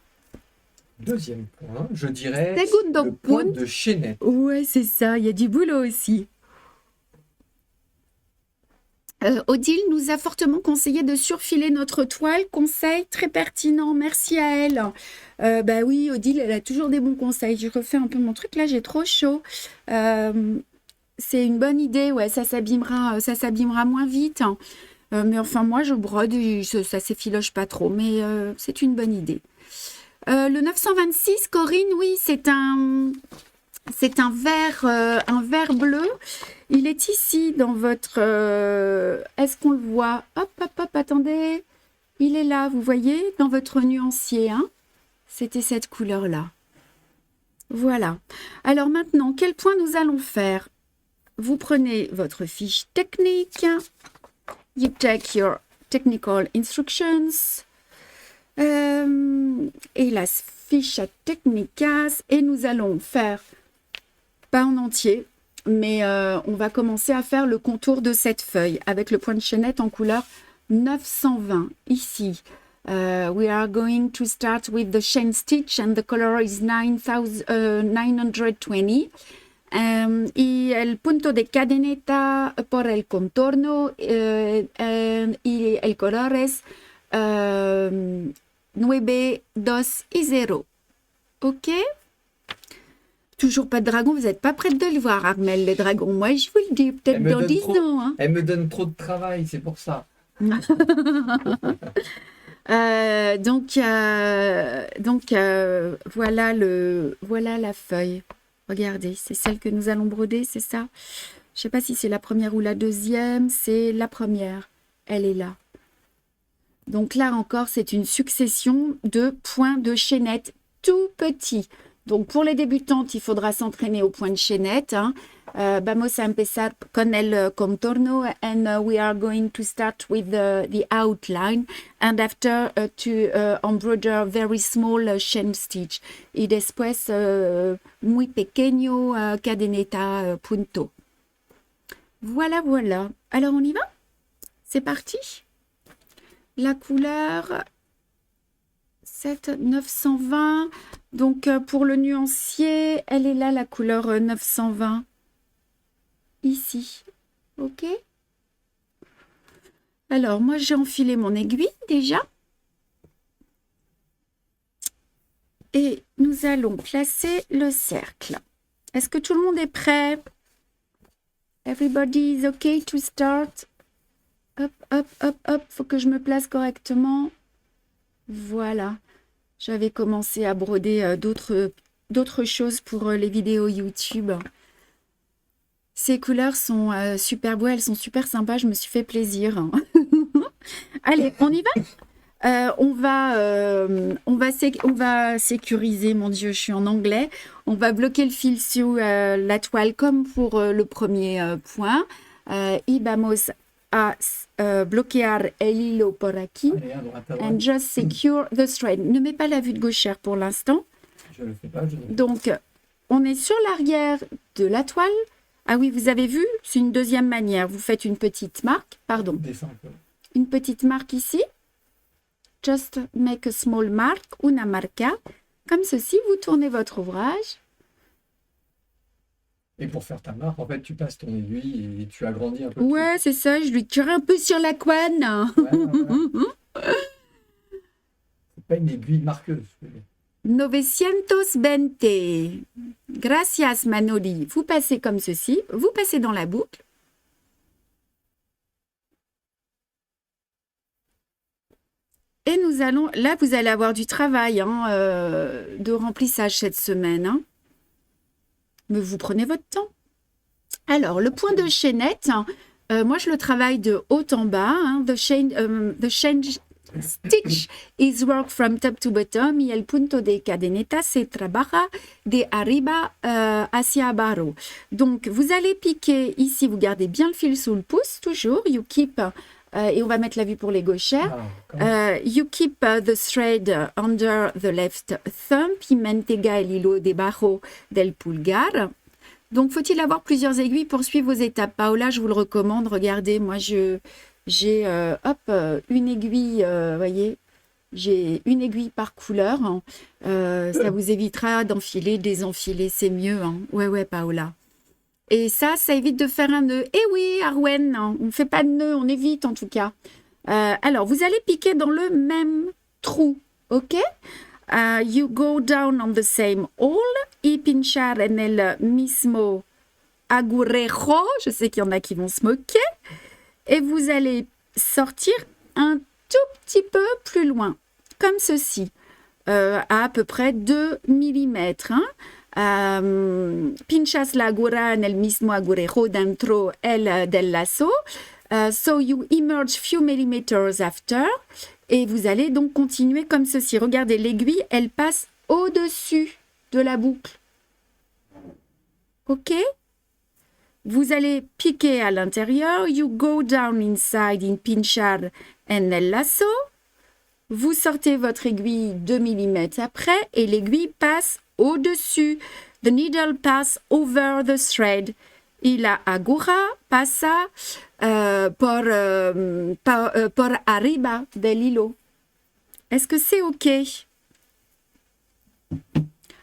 Deuxième point, je dirais Segundo le point punto. de chaînette. Ouais, c'est ça. Il y a du boulot aussi. Odile nous a fortement conseillé de surfiler notre toile. Conseil très pertinent. Merci à elle. Bah oui, Odile, elle a toujours des bons conseils. Je refais un peu mon truc. Là, j'ai trop chaud. C'est une bonne idée. Ouais, ça s'abîmera moins vite. Hein. Mais enfin, moi, je brode. Ça s'effiloche pas trop. Mais c'est une bonne idée. Le 926, Corinne, oui, c'est un vert bleu. Il est ici dans votre... Est-ce qu'on le voit? Hop, hop, hop, attendez. Il est là, vous voyez, dans votre nuancier. Hein. C'était cette couleur-là. Voilà. Alors maintenant, quel point nous allons faire? Vous prenez votre fiche technique. You take your technical instructions. Et la fiche technicas. Et nous allons faire... pas en entier, mais on va commencer à faire le contour de cette feuille avec le point de chaînette en couleur 920 ici. We are going to start with the chain stitch and the color is 920. Y el punto de cadeneta por el contorno y el color es 9, 2 y 0. ¿Ok? Toujours pas de dragon, vous n'êtes pas prête de le voir, Armel, le dragon. Moi, je vous le dis, peut-être dans 10 ans. Hein. Elle me donne trop de travail, c'est pour ça. Voilà voilà la feuille. Regardez, c'est celle que nous allons broder, c'est ça? Je sais pas si c'est la première ou la deuxième, c'est la première. Elle est là. Donc là encore, c'est une succession de points de chaînette tout petits. Donc pour les débutantes, il faudra s'entraîner au point de chaînette. Hein. Vamos a empezar con el contorno and we are going to start with the outline and after to embroider very small chain stitch. Y después muy pequeño cadeneta punto. Voilà, voilà. Alors on y va? C'est parti? La couleur 920. Donc pour le nuancier, elle est là la couleur 920. Ici. Ok. Alors moi j'ai enfilé mon aiguille déjà. Et nous allons placer le cercle. Est-ce que tout le monde est prêt? Everybody is okay to start? Hop, hop, hop, hop. Faut que je me place correctement. Voilà. J'avais commencé à broder d'autres choses pour les vidéos YouTube. Ces couleurs sont super beaux, elles sont super sympas, je me suis fait plaisir. Allez, on y va? On va sécuriser, mon Dieu, je suis en anglais. On va bloquer le fil sur la toile comme pour le premier point. Y vamos a bloquear el hilo por aquí. Allez, à droite, à droite. And just secure the thread. Ne mets pas la vue de gauchère pour l'instant. Je le fais pas. Donc, on est sur l'arrière de la toile. Ah oui, vous avez vu, c'est une deuxième manière. Vous faites une petite marque, pardon. Descends un peu. Une petite marque ici. Just make a small mark, una marca. Comme ceci, vous tournez votre ouvrage. Et pour faire ta marque, en fait, tu passes ton aiguille et tu agrandis un peu. Ouais, c'est ça, je lui tire un peu sur la couenne. Ouais. C'est pas une aiguille marqueuse. 920. Gracias, Manoli. Vous passez comme ceci. Vous passez dans la boucle. Et nous allons... Là, vous allez avoir du travail hein, de remplissage cette semaine. Hein. Mais vous prenez votre temps. Alors, le point de chaînette, moi, je le travaille de haut en bas. Hein. The chain stitch is work from top to bottom y el punto de cadeneta se trabaja de arriba hacia abajo. Donc, vous allez piquer ici, vous gardez bien le fil sous le pouce, toujours. You keep, et on va mettre la vue pour les gauchères. You keep the thread under the left thumb y mantega el hilo debajo del pulgar. Donc, faut-il avoir plusieurs aiguilles pour suivre vos étapes? Paola, je vous le recommande. Regardez, moi, j'ai une aiguille, voyez, j'ai une aiguille par couleur. Hein. Ça vous évitera d'enfiler, désenfiler, c'est mieux. Hein. Ouais, Paola. Et ça évite de faire un nœud. Eh oui, Arwen, hein, on ne fait pas de nœud, on évite en tout cas. Alors, vous allez piquer dans le même trou, ok? You go down on the same hole y pinchar en el mismo agujejo. Je sais qu'il y en a qui vont se moquer. Et vous allez sortir un tout petit peu plus loin, comme ceci, à peu près 2 mm. Hein. Pinchas la agura en el mismo agujejo dentro del lazo. So you emerge few millimeters after. Et vous allez donc continuer comme ceci. Regardez, l'aiguille, elle passe au-dessus de la boucle. OK? Vous allez piquer à l'intérieur. You go down inside in pinchar en el lazo. Vous sortez votre aiguille 2 mm après et l'aiguille passe au-dessus. The needle pass over the thread. Y la aguja pasa por arriba del hilo. Est-ce que c'est OK?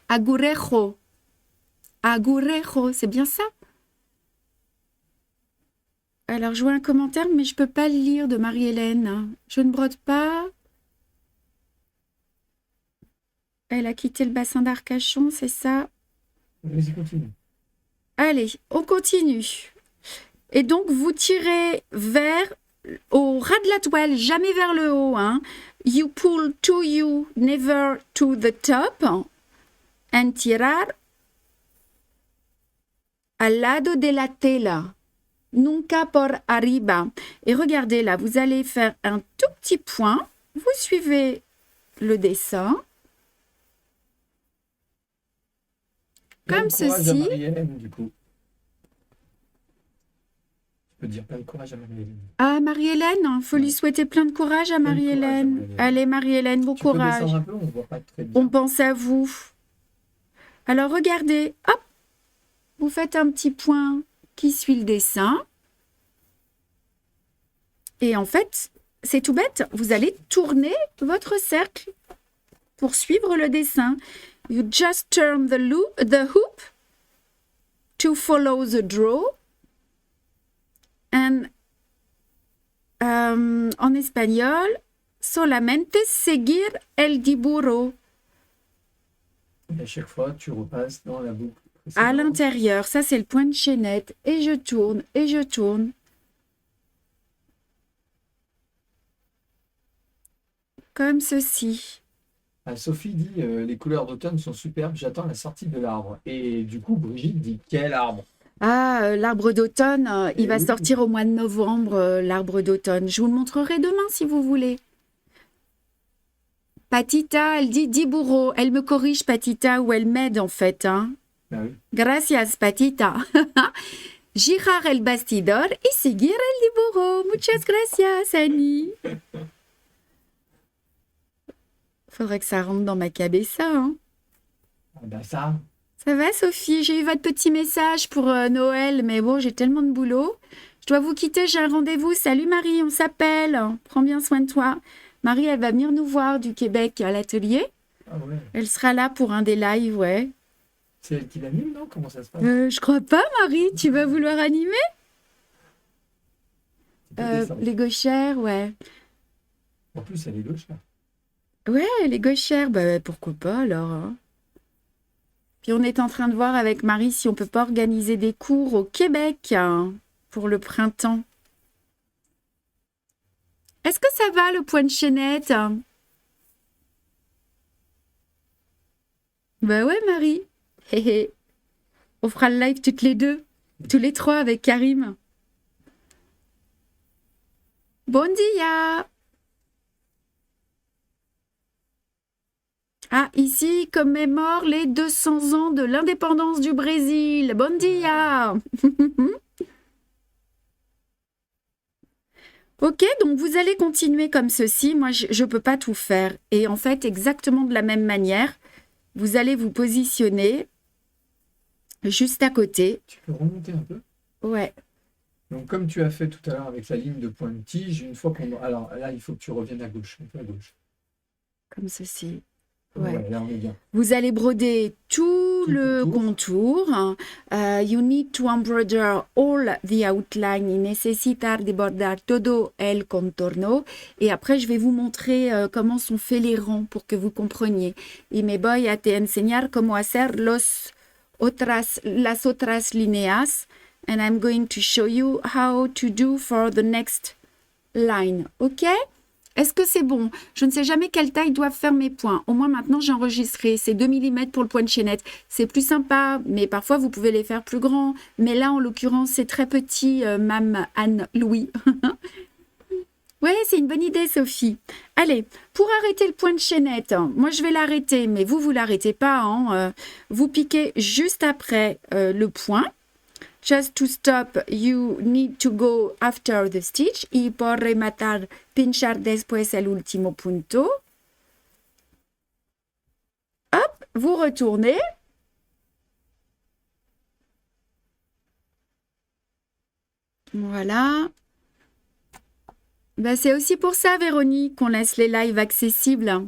Agujejo. Agujejo, c'est bien ça? Alors, je vois un commentaire, mais je ne peux pas le lire de Marie-Hélène. Je ne brode pas. Elle a quitté le bassin d'Arcachon, c'est ça? Vas-y, continue. Allez, on continue. Et donc, vous tirez au ras de la toile, jamais vers le haut. Hein. You pull to you, never to the top. And tirar al lado de la tela. Nunca por arriba. Et regardez là, vous allez faire un tout petit point. Vous suivez le dessin. Comme Plein de courage à ceci. Marie-Hélène, du coup. Je peux dire plein de courage à Marie-Hélène. Ah, Marie-Hélène, il faut lui Ouais. souhaiter plein de courage à Plein de courage à Marie-Hélène. Marie-Hélène. Allez, Marie-Hélène, bon Tu peux courage. descendre un peu, on ne voit pas très bien. On pense à vous. Alors, regardez, hop, vous faites un petit point qui suit le dessin. Et en fait, c'est tout bête, vous allez tourner votre cercle pour suivre le dessin. You just turn the hoop to follow the draw. And en espagnol, solamente seguir el dibujo. Et à chaque fois, tu repasses dans la boucle À précédente. l'intérieur, ça c'est le point de chaînette. Et je tourne, et je tourne. Comme ceci. Ah, Sophie dit les couleurs d'automne sont superbes, j'attends la sortie de l'arbre. Et du coup, Brigitte dit quel arbre? Ah, l'arbre d'automne, il Eh va oui. sortir au mois de novembre, l'arbre d'automne. Je vous le montrerai demain si vous voulez. Patita, elle dit Diburo. Elle me corrige, Patita, ou elle m'aide en fait. Hein. Ah oui. Gracias, Patita. Girar el bastidor y seguir el diburo. Muchas gracias, Annie. Faudrait que ça rentre dans ma cabessa. Hein. Ah ben ça, Ça va, Sophie? J'ai eu votre petit message pour Noël, mais bon, j'ai tellement de boulot. Je dois vous quitter, j'ai un rendez-vous. Salut Marie, on s'appelle. Prends bien soin de toi. Marie, elle va venir nous voir du Québec à l'atelier. ah ouais. Elle sera là pour un des lives, ouais. C'est elle qui l'anime, non? Comment ça se passe? Je crois pas, Marie. Tu vas vouloir animer? Tu peux descendre. Les gauchères, ouais. En plus, elle est gauche là. Ouais, les gauchères, bah pourquoi pas alors. Hein. Puis on est en train de voir avec Marie si on peut pas organiser des cours au Québec hein, pour le printemps. Est-ce que ça va le point de chaînette? Bah ouais, Marie. Hé hé. On fera le live toutes les deux, tous les trois avec Karim. Bon dia. Ah, ici commémore les 200 ans de l'indépendance du Brésil. Bon dia. Ok, donc vous allez continuer comme ceci. Moi, je ne peux pas tout faire. Et en fait, exactement de la même manière, vous allez vous positionner juste à côté. Tu peux remonter un peu? Ouais, Donc, comme tu as fait tout à l'heure avec la ligne de point de tige, une fois qu'on. Alors là, il faut que tu reviennes à gauche, un peu à gauche. comme ceci. Ouais. Ouais, là, on est bien. Vous allez broder tout Tout le le contour. You need to embroider all the outline y necesitar de bordar todo el contorno. Et après, je vais vous montrer comment sont faits les rangs pour que vous compreniez. Y me voy a te enseñar cómo hacer las otras líneas. And I'm going to show you how to do for the next line. OK? Est-ce que c'est bon? Je ne sais jamais quelle taille doivent faire mes points. Au moins, maintenant, j'ai enregistré. C'est 2 mm pour le point de chaînette. C'est plus sympa, mais parfois, vous pouvez les faire plus grands. Mais là, en l'occurrence, c'est très petit, Mme Anne-Louis. Ouais, c'est une bonne idée, Sophie. Allez, pour arrêter le point de chaînette, moi, je vais l'arrêter, mais vous l'arrêtez pas. Hein, vous piquez juste après le point. Just to stop, you need to go after the stitch y por rematar, pinchar después el último punto. Hop, vous retournez. Voilà. Ben, c'est aussi pour ça, Véronique, qu'on laisse les lives accessibles.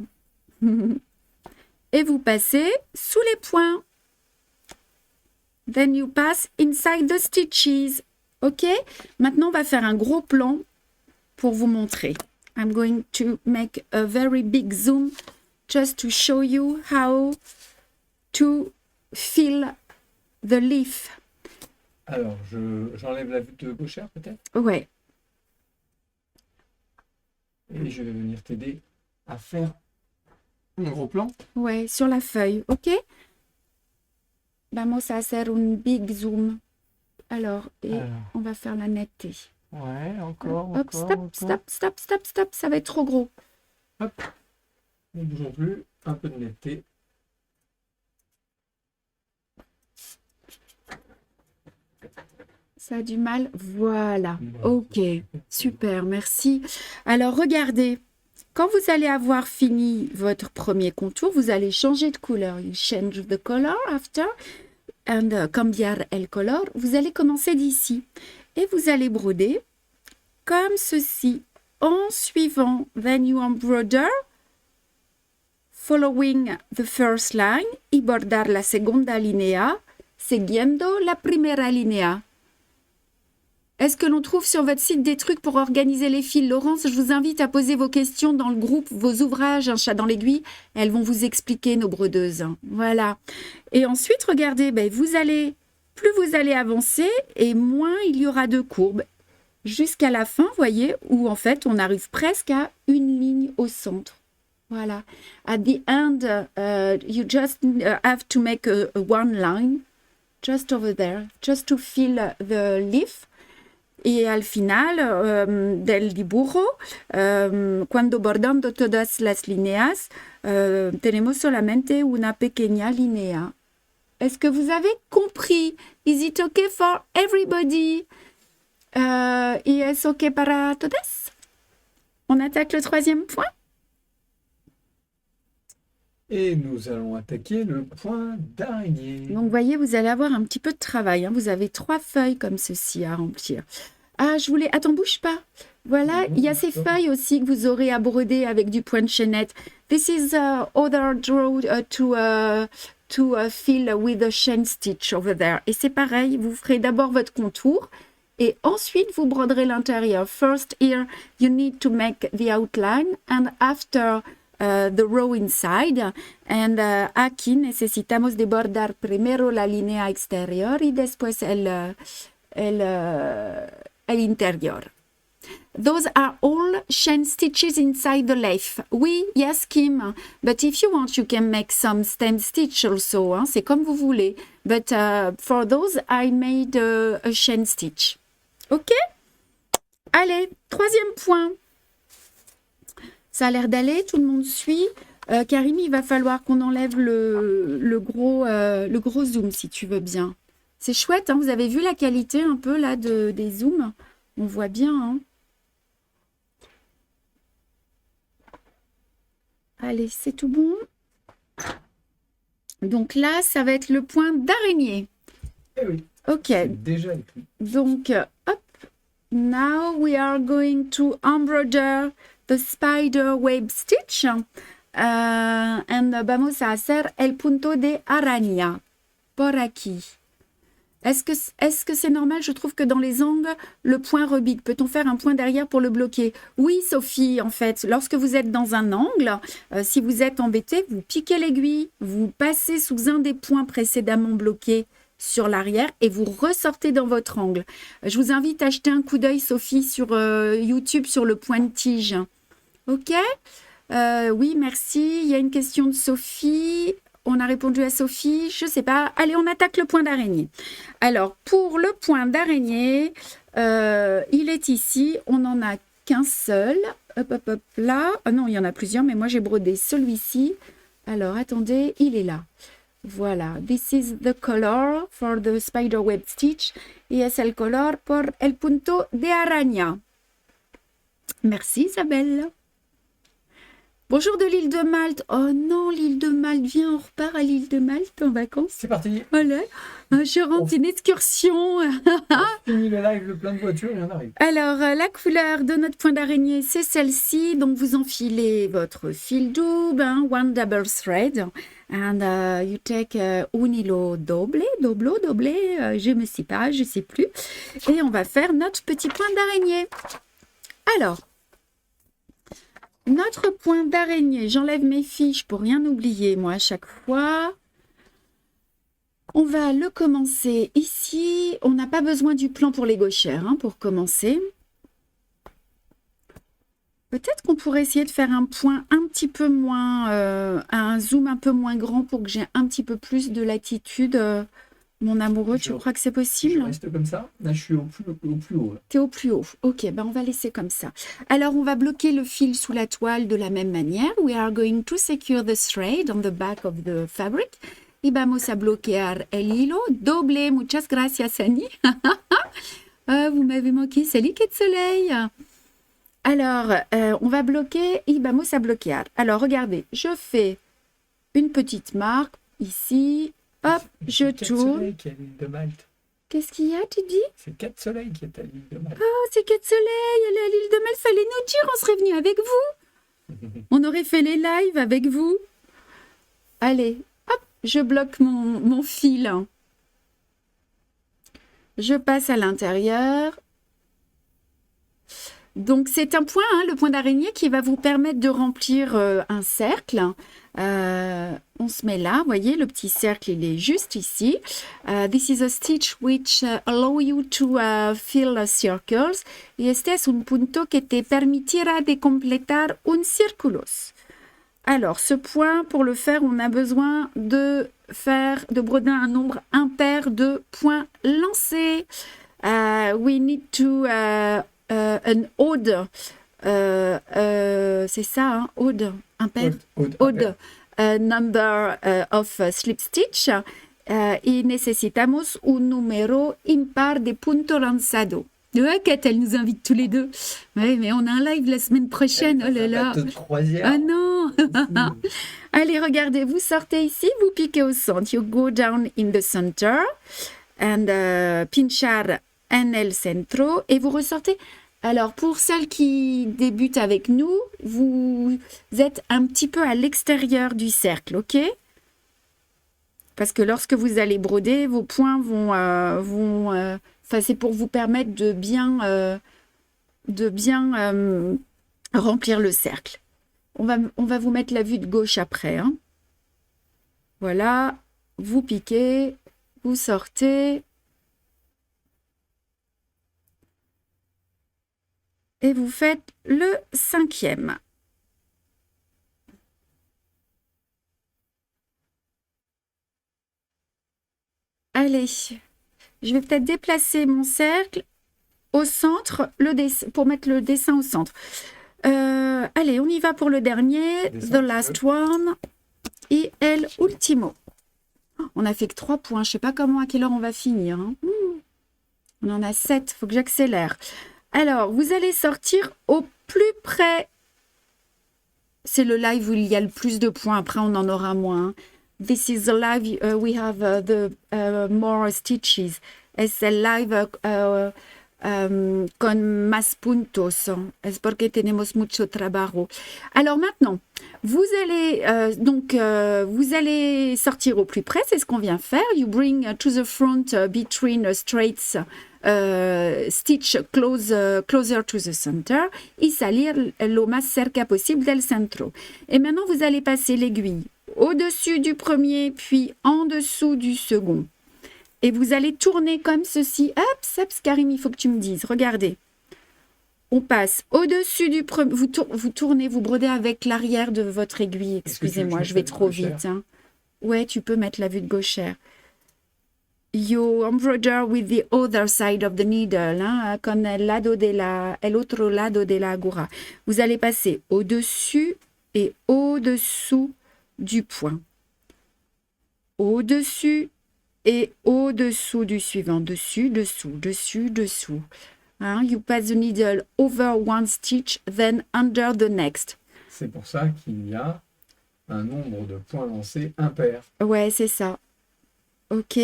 Et vous passez sous les points. Then you pass inside the stitches. OK? Maintenant, on va faire un gros plan pour vous montrer. I'm going to make a very big zoom just to show you how to fill the leaf. Alors, j'enlève la vue de gauchère peut-être Ouais, et je vais venir t'aider à faire un gros plan. ouais, sur la feuille, ok? Vamos a hacer un big zoom. Alors, et Alors, on va faire la netteté. ouais, encore, Hop, stop, ça va être trop gros. Hop, ne bougeons plus, un peu de netteté. Ça a du mal. Voilà. Ok. Super. Merci. Alors, regardez. Quand vous allez avoir fini votre premier contour, vous allez changer de couleur. You change the color after. And cambiar el color. Vous allez commencer d'ici. Et vous allez broder comme ceci. En suivant, then you embroider. Following the first line. Y bordar la segunda línea. Siguiendo la primera línea. Est-ce que l'on trouve sur votre site des trucs pour organiser les fils? Laurence, je vous invite à poser vos questions dans le groupe, vos ouvrages, un chat dans l'aiguille. Elles vont vous expliquer, nos brodeuses. Voilà. Et ensuite, regardez, plus vous allez avancer et moins il y aura de courbes. Jusqu'à la fin, voyez, où en fait, on arrive presque à une ligne au centre. Voilà. At the end, you just have to make a one line, just over there, just to fill the leaf. Y al final del dibujo, cuando bordando todas las líneas, tenemos solamente una pequeña línea. Est-ce que vous avez compris? Is it okay for everybody? Y es okay para todas? On attaque le troisième point? Et nous allons attaquer le point d'araignée. Donc, vous voyez, vous allez avoir un petit peu de travail. Hein. Vous avez 3 feuilles comme ceci à remplir. Ah, je voulais... Attends, bouge pas. Voilà, il y a ces feuilles aussi que vous aurez à broder avec du point de chaînette. This is other draw to fill with a chain stitch over there. Et c'est pareil, vous ferez d'abord votre contour et ensuite vous broderez l'intérieur. First here, you need to make the outline and after... the row inside and aquí necesitamos de bordar primero la línea exterior y después el interior. Those are all chain stitches inside the leaf. Oui, yes, Kim. But if you want, you can make some stem stitch also. Hein? C'est comme vous voulez. But for those, I made a chain stitch. OK? Allez, troisième point. Ça a l'air d'aller, tout le monde suit. Karim, il va falloir qu'on enlève le gros zoom, si tu veux bien. C'est chouette, hein, vous avez vu la qualité un peu là des zooms? On voit bien. Hein. Allez, c'est tout bon. Donc là, ça va être le point d'araignée. Eh oui. OK. C'est déjà écrit. Donc, hop. Now we are going to embroider the spider web stitch and vamos a hacer el punto de araña por aquí. Est-ce que c'est normal? Je trouve que dans les angles, le point rebique. Peut-on faire un point derrière pour le bloquer? Oui, Sophie, en fait, lorsque vous êtes dans un angle, si vous êtes embêté, vous piquez l'aiguille, vous passez sous un des points précédemment bloqués sur l'arrière et vous ressortez dans votre angle. Je vous invite à jeter un coup d'œil, Sophie, sur YouTube, sur le point de tige. OK? Oui, merci. Il y a une question de Sophie. On a répondu à Sophie. Je ne sais pas. Allez, on attaque le point d'araignée. Alors, pour le point d'araignée, il est ici. On n'en a qu'un seul. Hop, hop, hop, là. Ah non, il y en a plusieurs, mais moi, j'ai brodé celui-ci. Alors, attendez, il est là. Voilà, this is the color for the spider web stitch y es el color por el punto de araña. Merci Isabelle. Bonjour de l'île de Malte. Oh non, l'île de Malte, viens, on repart à l'île de Malte en vacances. C'est parti. Voilà, je rentre une excursion. On finit le live, le plein de voitures et on arrive. Alors, la couleur de notre point d'araignée, c'est celle-ci. Donc, vous enfilez votre fil double, hein, one double thread. And you take un hilo doble, je me sais pas, je sais plus. Et on va faire notre petit point d'araignée. Alors, notre point d'araignée, j'enlève mes fiches pour rien oublier, moi, à chaque fois. On va le commencer ici. On n'a pas besoin du plan pour les gauchères hein, pour commencer. Peut-être qu'on pourrait essayer de faire un point un petit peu moins, un zoom un peu moins grand pour que j'ai un petit peu plus de latitude. Mon amoureux, tu crois que c'est Je possible? reste comme ça. Là, je suis au plus haut. Tu es au plus haut. Ok, ben on va laisser comme ça. Alors, on va bloquer le fil sous la toile de la même manière. We are going to secure the thread on the back of the fabric. Y vamos a bloquear el hilo doble. Muchas gracias, Annie. Vous m'avez manqué. Salut, Quai de Soleil. Alors, on va bloquer. Y vamos a bloquear. Alors, regardez, je fais une petite marque ici. Hop, je C'est Quai de tourne. Soleil qui est à l'île de Malte. Qu'est-ce qu'il y a, tu dis? C'est Quai de Soleil qui est à l'île de Malte. Oh, c'est Quai de Soleil, elle est à l'île de Malte, fallait nous dire, on serait venu avec vous. On aurait fait les lives avec vous. Allez, hop, je bloque mon fil. Je passe à l'intérieur. Donc, c'est un point, hein, le point d'araignée, qui va vous permettre de remplir un cercle. On se met là, vous voyez, le petit cercle, il est juste ici. This is a stitch which allow you to fill circles. Y este es un punto que te permitirá de completar un círculos. Alors, ce point, pour le faire, on a besoin de broder un nombre impair de points lancés. We need to an odd, c'est ça, hein, odd, impair, odd number of slip stitch. Y necesitamos un número impar de punto lanzado. Ouais, Kat, elle nous invite tous les deux. Ouais, mais on a un live la semaine prochaine. Oh là là. Ah non. Allez, regardez, vous sortez ici, vous piquez au centre. You go down in the center and pinchar en el centro et vous ressortez. Alors, pour celles qui débutent avec nous, vous êtes un petit peu à l'extérieur du cercle, ok? Parce que lorsque vous allez broder, vos points vont c'est pour vous permettre de bien remplir le cercle. On va vous mettre la vue de gauche après. Hein. Voilà, vous piquez, vous sortez. Et vous faites le 5e. Allez, je vais peut-être déplacer mon cercle au centre pour mettre le dessin au centre. Allez, on y va pour le dernier. The last one. Et el ultimo. On a fait que 3 points. Je ne sais pas à quelle heure on va finir. Hein. On en a 7. Il faut que j'accélère. Alors, vous allez sortir au plus près. C'est le live où il y a le plus de points. Après, on en aura moins. This is the live. We have the more stitches. Es el live con más puntos. Es porque tenemos mucho trabajo. Alors maintenant, vous allez sortir au plus près. C'est ce qu'on vient faire. You bring to the front between straights. Stitch closer to the center y salir lo más cerca posible del centro. Et maintenant, vous allez passer l'aiguille au-dessus du premier, puis en dessous du second. Et vous allez tourner comme ceci. Hop, Karim, il faut que tu me dises. Regardez. On passe au-dessus du premier. Vous tournez, vous brodez avec l'arrière de votre aiguille. Excusez-moi, je vais trop vite. Hein. Ouais, tu peux mettre la vue de gauchère. You embroider with the other side of the needle, hein, con el otro lado de la aguja. Vous allez passer au-dessus et au-dessous du point. Au-dessus et au-dessous du suivant. Dessus, dessous, dessus, dessous. Hein, you pass the needle over one stitch, then under the next. C'est pour ça qu'il y a un nombre de points lancés impair. Ouais, c'est ça. Ok.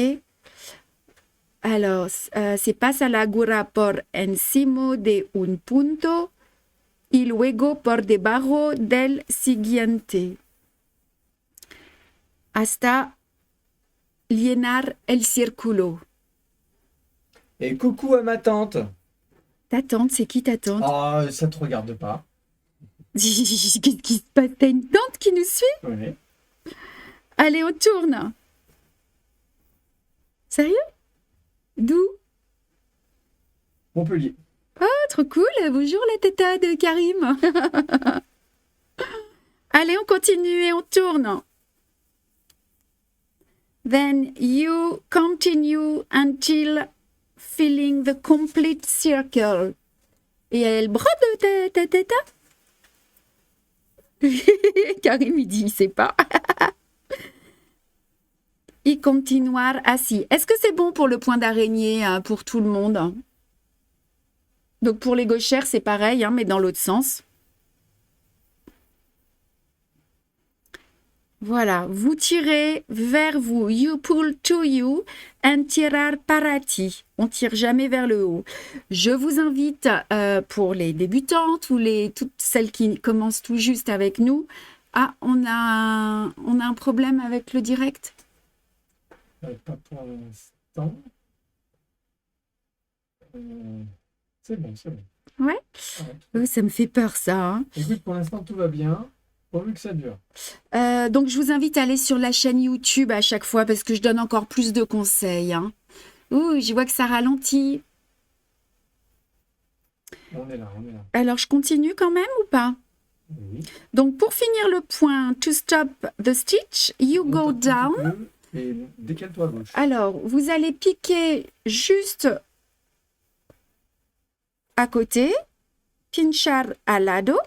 Alors, se pasa la aguja por encima de un punto y luego por debajo del siguiente. Hasta llenar el círculo. Et coucou à ma tante. Ta tante, c'est qui ta tante? Ah, ça te regarde pas. Qu'est-ce qui se passe? T'as une tante qui nous suit? Oui. Allez, on tourne. Sérieux? D'où? Montpellier. Oh, trop cool. Bonjour la teta de Karim. Allez, on continue et on tourne. Then you continue until feeling the complete circle. Et elle brode ta teta. Karim, il dit, il sait pas. Y continuar assis. Est-ce que c'est bon pour le point d'araignée pour tout le monde? Donc pour les gauchères, c'est pareil, hein, mais dans l'autre sens. Voilà, vous tirez vers vous. You pull to you and tirar para ti. On tire jamais vers le haut. Je vous invite pour les débutantes ou toutes celles qui commencent tout juste avec nous. Ah, on a un problème avec le direct? Pas pour l'instant. C'est bon, c'est bon. Ouais. Ouais. Oh, ça me fait peur ça. Hein. Écoute, pour l'instant, tout va bien. Pourvu que ça dure. Donc, je vous invite à aller sur la chaîne YouTube à chaque fois parce que je donne encore plus de conseils. Hein. Ouh, je vois que ça ralentit. On est là, on est là. Alors, je continue quand même ou pas? Oui. Donc, pour finir le point, to stop the stitch, you Monte go un petit down. peu et décale-toi à gauche. Alors, vous allez piquer juste à côté, pinchar al lado,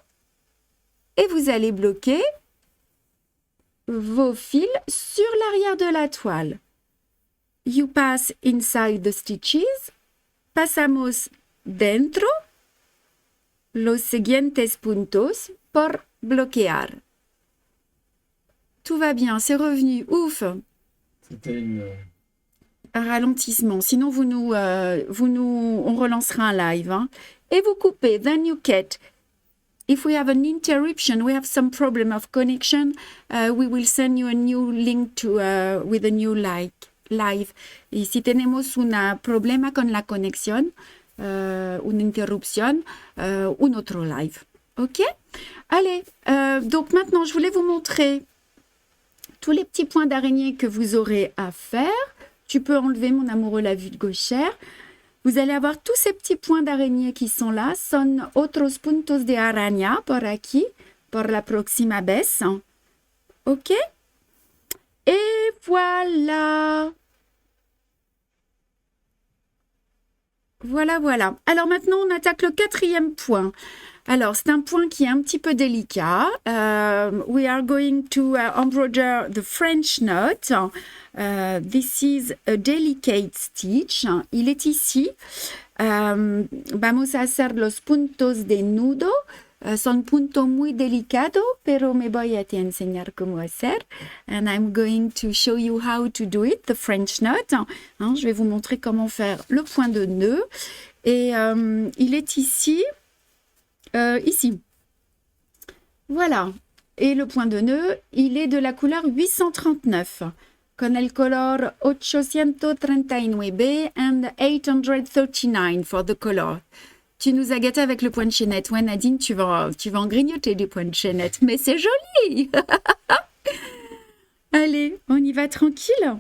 et vous allez bloquer vos fils sur l'arrière de la toile. You pass inside the stitches. Pasamos dentro los siguientes puntos por bloquear. Tout va bien, c'est revenu. Ouf! C'était Un ralentissement. Sinon, on relancera un live. Hein. Et vous coupez. Then you cut. If we have an interruption, we have some problem of connection, we will send you a new link to with a new live. Y si tenemos un problema con la conexión, una interrupción, un autre live. OK? Allez, donc maintenant, je voulais vous montrer tous les petits points d'araignée que vous aurez à faire. Tu peux enlever, mon amoureux, la vue de gauchère. Vous allez avoir tous ces petits points d'araignée qui sont là. Son otros puntos de araña por aquí, por la próxima vez. OK? Et voilà. Voilà. Alors maintenant, on attaque le 4e point. Alors, c'est un point qui est un petit peu délicat. We are going to embroider the French knot. This is a delicate stitch. Il est ici. Vamos a hacer los puntos de nudo. Son punto muy delicado, pero me voy a te enseñar cómo hacer. And I'm going to show you how to do it, the French knot. Hein, je vais vous montrer comment faire le point de nœud. Et il est ici. Ici. Voilà. Et le point de nœud, il est de la couleur 839. Con el color 839 and 839 for the color. Tu nous as gâtés avec le point de chaînette. Ouais, Nadine, tu vas en grignoter des points de chaînette. Mais c'est joli. Allez, on y va tranquille.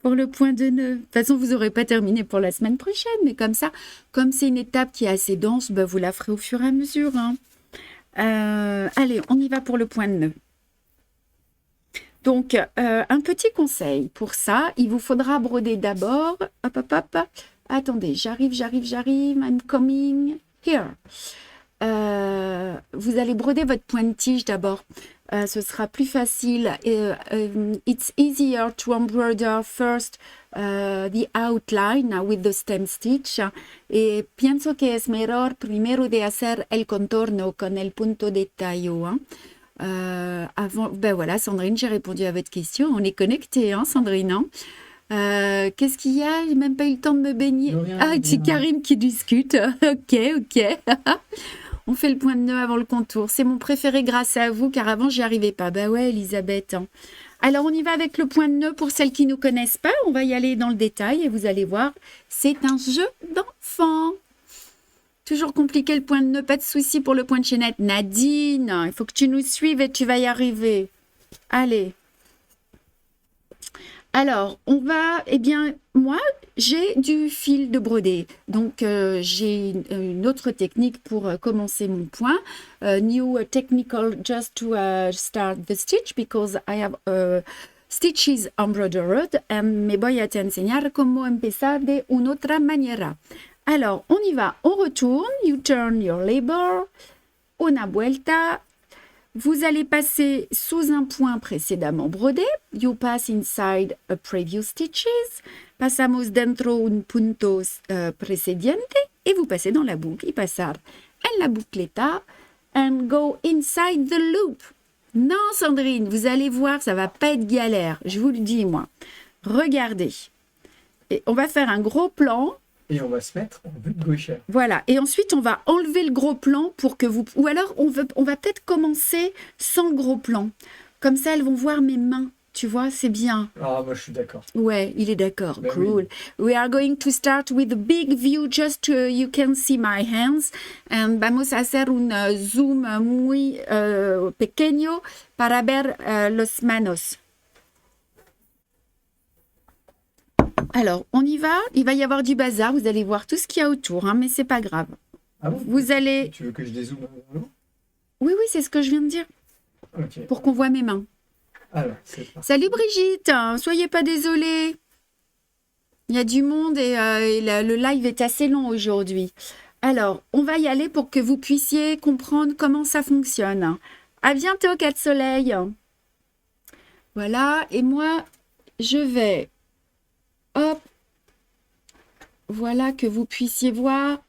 Pour le point de nœud. De toute façon, vous n'aurez pas terminé pour la semaine prochaine, mais comme ça, comme c'est une étape qui est assez dense, bah, vous la ferez au fur et à mesure. Hein. Allez, on y va pour le point de nœud. Donc, un petit conseil pour ça, il vous faudra broder d'abord. Hop. Attendez, j'arrive. I'm coming here. Vous allez broder votre point de tige d'abord. Ce sera plus facile. It's easier to embroider first the outline with the stem stitch. Y pienso que es mejor primero de hacer el contorno con el punto de tallo. Hein. Avant, ben voilà, Sandrine, j'ai répondu à votre question. On est connecté, hein, Sandrine. Hein. Qu'est-ce qu'il y a? J'ai même pas eu le temps de me baigner. C'est Karim qui discute. Ok. On fait le point de nœud avant le contour. C'est mon préféré grâce à vous, car avant, j'y arrivais pas. Bah ouais, Elisabeth. Hein. Alors, on y va avec le point de nœud. Pour celles qui ne connaissent pas, on va y aller dans le détail et vous allez voir, c'est un jeu d'enfant. Toujours compliqué le point de nœud, pas de souci pour le point de chaînette. Nadine, il faut que tu nous suives et tu vas y arriver. Allez. Alors, on va, eh bien, moi, j'ai du fil de brodé. Donc, j'ai une autre technique pour commencer mon point. New technical just to start the stitch because I have stitches embroidered. Me voy a te enseñar cómo empezar de una otra manera. Alors, on y va. On retourne. You turn your labor. Una vuelta. Vous allez passer sous un point précédemment brodé. You pass inside a previous stitches. Pasamos dentro un punto precedente. Et vous passez dans la boucle. Y pasar en la boucleta. And go inside the loop. Non, Sandrine, vous allez voir, ça va pas être galère. Je vous le dis, moi. Regardez. Et on va faire un gros plan. Et on va se mettre en vue de gauche. Voilà, et ensuite on va enlever le gros plan pour que vous... Ou alors on va peut-être commencer sans le gros plan. Comme ça, elles vont voir mes mains. Tu vois, c'est bien. Ah, moi je suis d'accord. Ouais, il est d'accord. Ben Cool. oui. We are going to start with a big view just to, you can see my hands. And vamos a hacer un zoom muy pequeño para ver los manos. Alors, on y va. Il va y avoir du bazar. Vous allez voir tout ce qu'il y a autour, hein, mais c'est pas grave. Ah bon? Vous allez... Tu veux que je dézoome vraiment? Oui, oui, c'est ce que je viens de dire. Ok. Pour qu'on voit mes mains. Alors, c'est parti. Salut Brigitte, soyez pas désolée. Il y a du monde et le live est assez long aujourd'hui. Alors, on va y aller pour que vous puissiez comprendre comment ça fonctionne. À bientôt, 4 soleils. Voilà, et moi, je vais... Hop. Voilà, que vous puissiez voir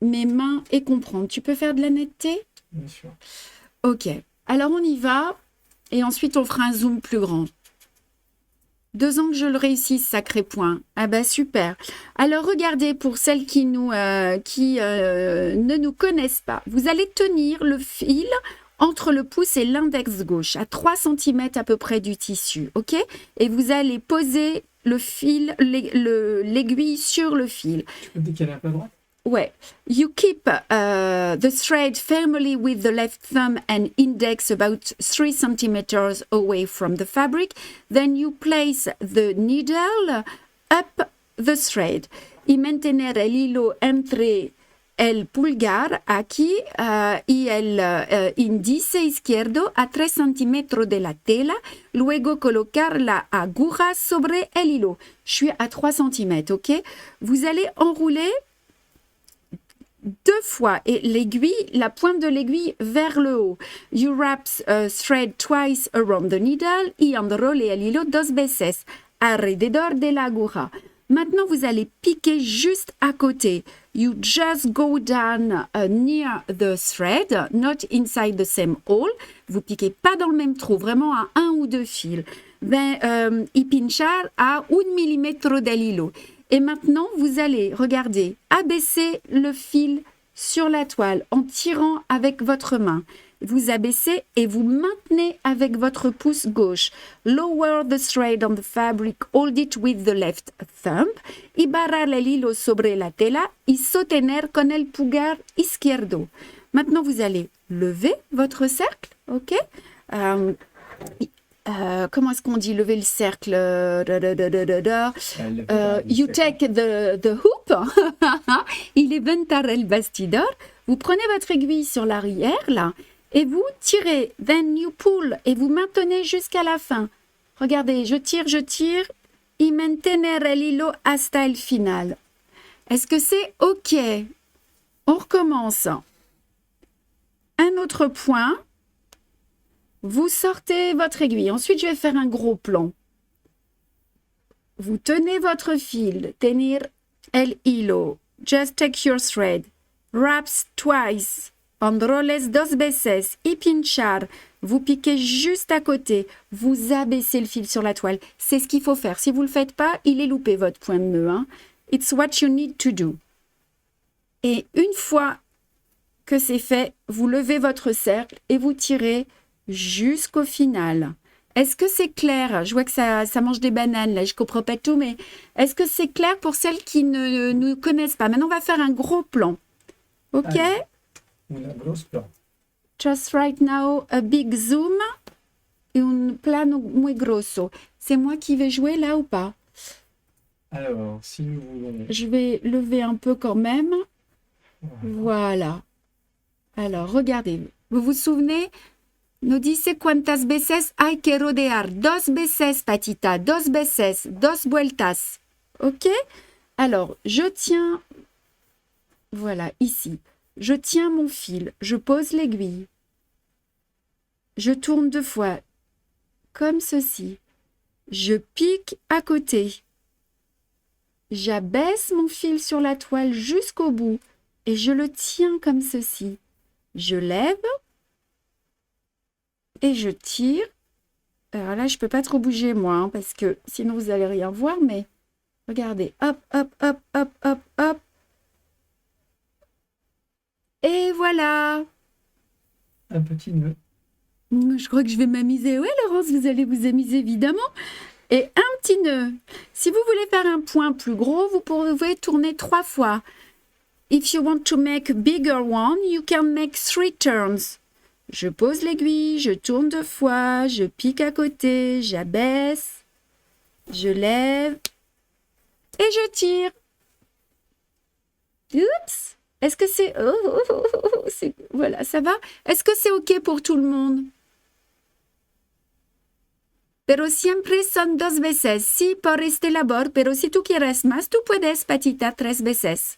mes mains et comprendre. Tu peux faire de la netteté? Bien sûr. Ok, alors on y va. Et ensuite, on fera un zoom plus grand. 2 ans que je le réussisse, sacré point. Ah bah super. Alors regardez, pour celles qui ne nous connaissent pas, vous allez tenir le fil entre le pouce et l'index gauche, à 3 cm à peu près du tissu, ok? Et vous allez poser le fil, l'aiguille sur le fil. Tu peux décaler un peu à droite? Ouais. You keep the thread firmly with the left thumb and index about 3 centimeters away from the fabric. Then you place the needle up the thread. Y mantener el hilo entre el pulgar aquí y el índice izquierdo a 3 centímetros de la tela. Luego colocar la aguja sobre el hilo. Je suis à 3 cm, ok? Vous allez enrouler 2 fois et l'aiguille, la pointe de l'aiguille vers le haut. You wrap thread twice around the needle y enrolle el hilo 2 veces alrededor de la aguja. Maintenant, vous allez piquer juste à côté. You just go down near the thread, not inside the same hole. Vous piquez pas dans le même trou, vraiment à 1 ou 2 fils. Y pinchar a 1 milímetro del hilo. Et maintenant, vous allez, regardez, abaisser le fil sur la toile en tirant avec votre main. Vous abaissez et vous maintenez avec votre pouce gauche. Lower the thread on the fabric, hold it with the left thumb. Y barrar el hilo sobre la tela y sostener con el pulgar izquierdo. Maintenant, vous allez lever votre cercle, ok? Comment est-ce qu'on dit lever le cercle? You take the hoop. Y levantar el bastidor. Vous prenez votre aiguille sur l'arrière, là, et vous tirez. Then you pull, et vous maintenez jusqu'à la fin. Regardez, je tire. Y mantener el hilo hasta el final. Est-ce que c'est OK? On recommence. Un autre point. Vous sortez votre aiguille. Ensuite, je vais faire un gros plan. Vous tenez votre fil. Tenir el hilo. Just take your thread. Wraps twice. Enrolles 2 veces. Y pinchar. Vous piquez juste à côté. Vous abaissez le fil sur la toile. C'est ce qu'il faut faire. Si vous ne le faites pas, il est loupé votre point de nœud. Hein. It's what you need to do. Et une fois que c'est fait, vous levez votre cercle et vous tirez jusqu'au final. Est-ce que c'est clair? Je vois que ça mange des bananes, là, je comprends pas tout, mais est-ce que c'est clair pour celles qui ne nous connaissent pas? Maintenant, on va faire un gros plan. OK? Allez, un gros plan. Just right now, a big zoom. Un plano muy grosso. C'est moi qui vais jouer là ou pas? Alors, si nous voulons... Je vais lever un peu quand même. Voilà. Alors, regardez. Vous vous souvenez? Nous dice cuántas veces hay que rodear. Dos veces, patita. Dos veces. Dos vueltas. OK? Alors, je tiens... Voilà, ici. Je tiens mon fil. Je pose l'aiguille. Je tourne 2 fois. Comme ceci. Je pique à côté. J'abaisse mon fil sur la toile jusqu'au bout et je le tiens comme ceci. Je lève et je tire. Alors là, je ne peux pas trop bouger moi, hein, parce que sinon vous n'allez rien voir, mais regardez, hop, hop, hop, hop, hop, hop. Et voilà. Un petit nœud. Je crois que je vais m'amuser. Ouais, Laurence, vous allez vous amuser évidemment. Et un petit nœud. Si vous voulez faire un point plus gros, vous pouvez tourner 3 fois. If you want to make a bigger one, you can make 3 turns. Je pose l'aiguille, je tourne 2 fois, je pique à côté, j'abaisse, je lève et je tire. Oups! Est-ce que c'est... Voilà, ça va? Est-ce que c'est OK pour tout le monde? Pero siempre son 2 veces. Sí, por este labor, pero si tú quieres más, tú puedes, patita, 3 veces.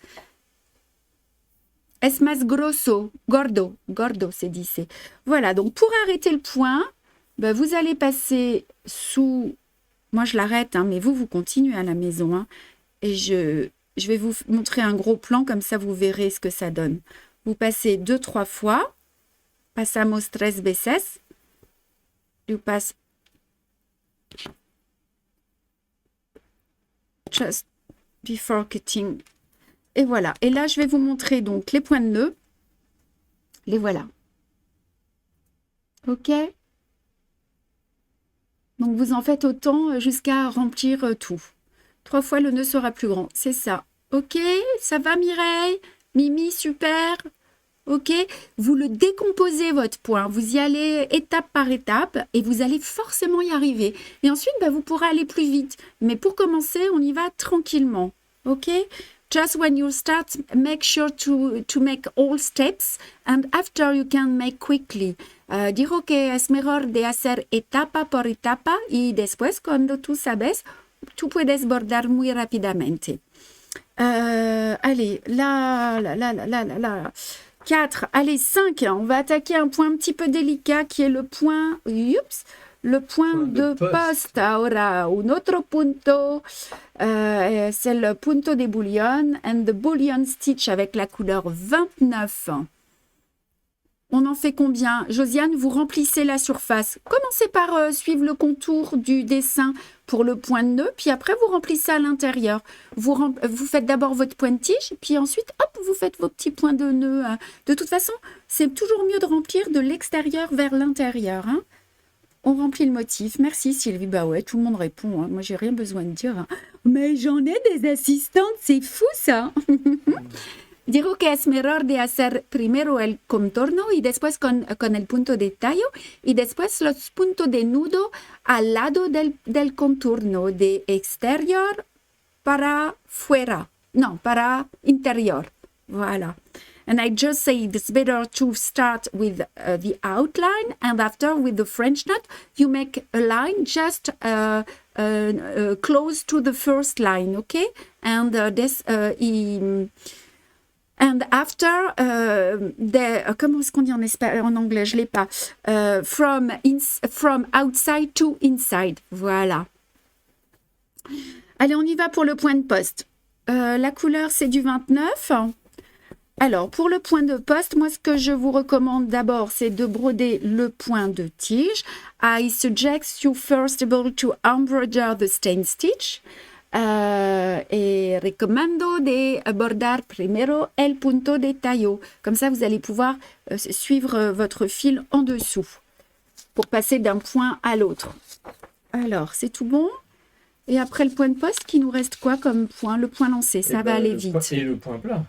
Es más grosso, gordo, gordo, c'est dit. Voilà, donc pour arrêter le point, ben vous allez passer sous... Moi, je l'arrête, hein, mais vous continuez à la maison. Hein, et je vais vous montrer un gros plan, comme ça, vous verrez ce que ça donne. Vous passez 2-3 fois. Pasamos 3 veces. You pass... Just before cutting. Et voilà. Et là, je vais vous montrer donc les points de nœud. Les voilà. OK? Donc, vous en faites autant jusqu'à remplir tout. 3 fois, le nœud sera plus grand. C'est ça. OK? Ça va, Mireille? Mimi, super. OK? Vous le décomposez, votre point. Vous y allez étape par étape et vous allez forcément y arriver. Et ensuite, vous pourrez aller plus vite. Mais pour commencer, on y va tranquillement. OK? Just when you start, make sure to make all steps and after you can make quickly. Digo que es mejor de hacer etapa por etapa y después, cuando tú sabes, tú puedes bordar muy rápidamente. Allez, là. 4, allez, 5. On va attaquer un point un petit peu délicat qui est le point... Oups, le point de poste. Ahora, un otro punto, c'est le punto de bullion and the bullion stitch avec la couleur 29. On en fait combien? Josiane, vous remplissez la surface. Commencez par suivre le contour du dessin pour le point de nœud, puis après vous remplissez à l'intérieur. Vous faites d'abord votre point de tige, puis ensuite, hop, vous faites vos petits points de nœud. De toute façon, c'est toujours mieux de remplir de l'extérieur vers l'intérieur. Hein. On remplit le motif. Merci Sylvie. Bah ouais, tout le monde répond. Hein. Moi, j'ai rien besoin de dire. Hein. Mais j'en ai des assistantes, c'est fou ça. Digo que es mejor de hacer primero el contorno y después con el punto de tallo y después los puntos de nudo al lado del contorno de exterior para fuera. No, para interior. Voilà. And I just say it's better to start with the outline and after with the French knot, you make a line just close to the first line, okay? And and after, comment est-ce qu'on dit en anglais? Je ne l'ai pas. From outside to inside. Voilà. Allez, on y va pour le point de poste. La couleur, c'est du 29. Alors, pour le point de poste, moi, ce que je vous recommande d'abord, c'est de broder le point de tige. I suggest you first able to embroider the stain stitch. Et recommando de bordar primero el punto de tallo. Comme ça, vous allez pouvoir suivre votre fil en dessous pour passer d'un point à l'autre. Alors, c'est tout bon. Et après le point de poste, qui nous reste quoi comme point? Le point lancé, ça va aller vite. Et le point plat,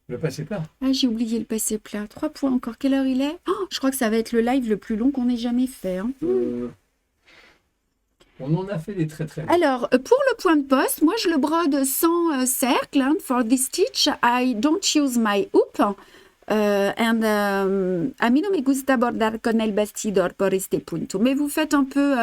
le passé plat. Ah, j'ai oublié le passé plat. 3 points encore. Quelle heure il est? Oh, je crois que ça va être le live le plus long qu'on ait jamais fait. Hein. On en a fait des très très longs. Alors, pour le point de poste, moi je le brode sans cercle. Hein. For this stitch, I don't use my hoop. And a mí no me gusta bordar con el bastidor por este punto. Mais vous faites un peu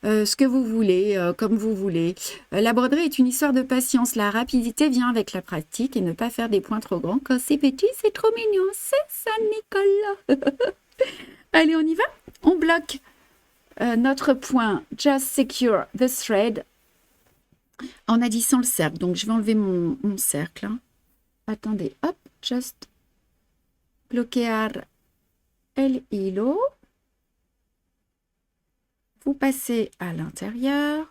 ce que vous voulez, comme vous voulez. La broderie est une histoire de patience. La rapidité vient avec la pratique et ne pas faire des points trop grands. Quand c'est petit, c'est trop mignon. C'est ça, Nicolas. Allez, on y va? On bloque notre point. Just secure the thread. On a dit sans le cercle, donc je vais enlever mon cercle. Hein. Attendez, hop, just bloquear el hilo. Vous passez à l'intérieur,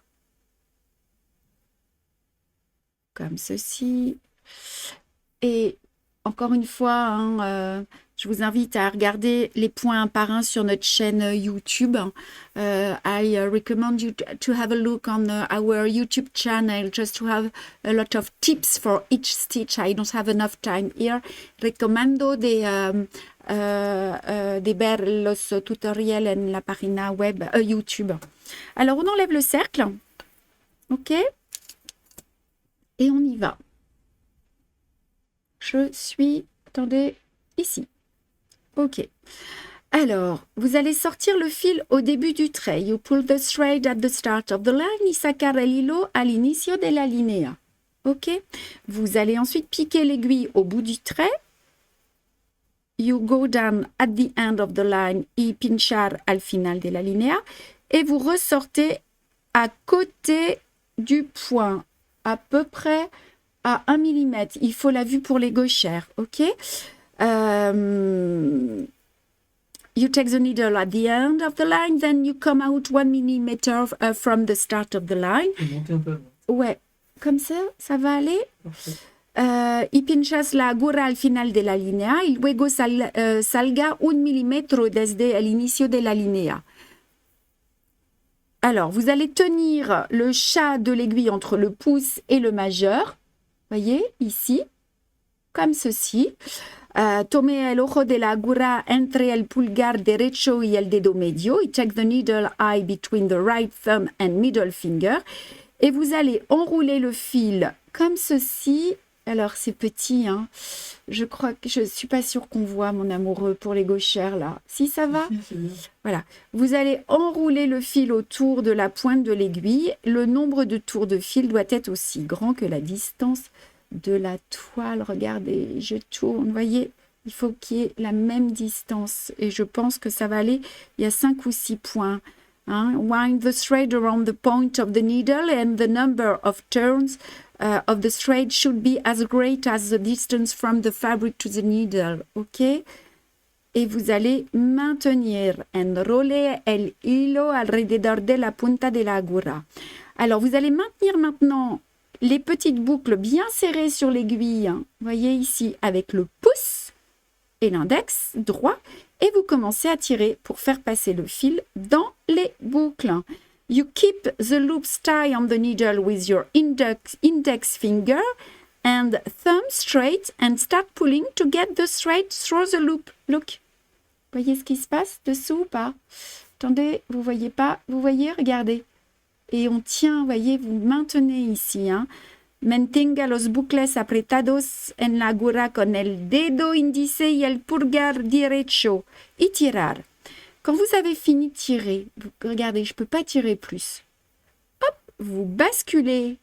comme ceci. Et encore une fois, hein, je vous invite à regarder les points un par un sur notre chaîne YouTube. I recommend you to have a look on our YouTube channel just to have a lot of tips for each stitch. I don't have enough time here. Recommendo de ver los tutorials en la página web YouTube. Alors, on enlève le cercle. OK? Et on y va. Je suis, attendez, ici. OK. Alors, vous allez sortir le fil au début du trait. You pull the thread at the start of the line y sacar el hilo al inicio de la línea. OK. Vous allez ensuite piquer l'aiguille au bout du trait. You go down at the end of the line y pinchar al final de la línea. Et vous ressortez à côté du point, à peu près à 1 mm. Il faut la vue pour les gauchères, OK? You take the needle at the end of the line, then you come out 1 mm from the start of the line. Monter un peu. Ouais, comme ça va aller? Parfait. Y pinchas la aguja al final de la línea y luego salga 1 mm desde el inicio de la línea. Alors, vous allez tenir le chat de l'aiguille entre le pouce et le majeur. Voyez, ici, comme ceci. Tome el ojo de la aguja entre el pulgar derecho y el dedo medio. Y take the needle eye between the right thumb and middle finger. Et vous allez enrouler le fil comme ceci. Alors, c'est petit, hein. Je crois que je ne suis pas sûre qu'on voit, mon amoureux, pour les gauchères, là. Si, ça va? C'est bien. Voilà. Vous allez enrouler le fil autour de la pointe de l'aiguille. Le nombre de tours de fil doit être aussi grand que la distance de la toile. Regardez, je tourne. Vous voyez, il faut qu'il y ait la même distance. Et je pense que ça va aller. Il y a 5 ou 6 points. Hein? Wind the thread around the point of the needle and the number of turns of the thread should be as great as the distance from the fabric to the needle. OK? Et vous allez maintenir. Enrolle el hilo alrededor de la punta de la aguja. Alors, vous allez maintenir maintenant les petites boucles bien serrées sur l'aiguille. Hein. Voyez ici, avec le pouce et l'index droit. Et vous commencez à tirer pour faire passer le fil dans les boucles. You keep the loops tied on the needle with your index finger and thumb straight and start pulling to get the thread through the loop. Look. Voyez ce qui se passe dessous ou pas? Attendez, vous voyez pas? Vous voyez? Regardez. Et on tient, voyez, vous maintenez ici. Hein. Mantenga los bucles apretados en la aguja con el dedo índice y el pulgar derecho. Y tirar. Quand vous avez fini de tirer, regardez, je ne peux pas tirer plus. Hop, vous basculez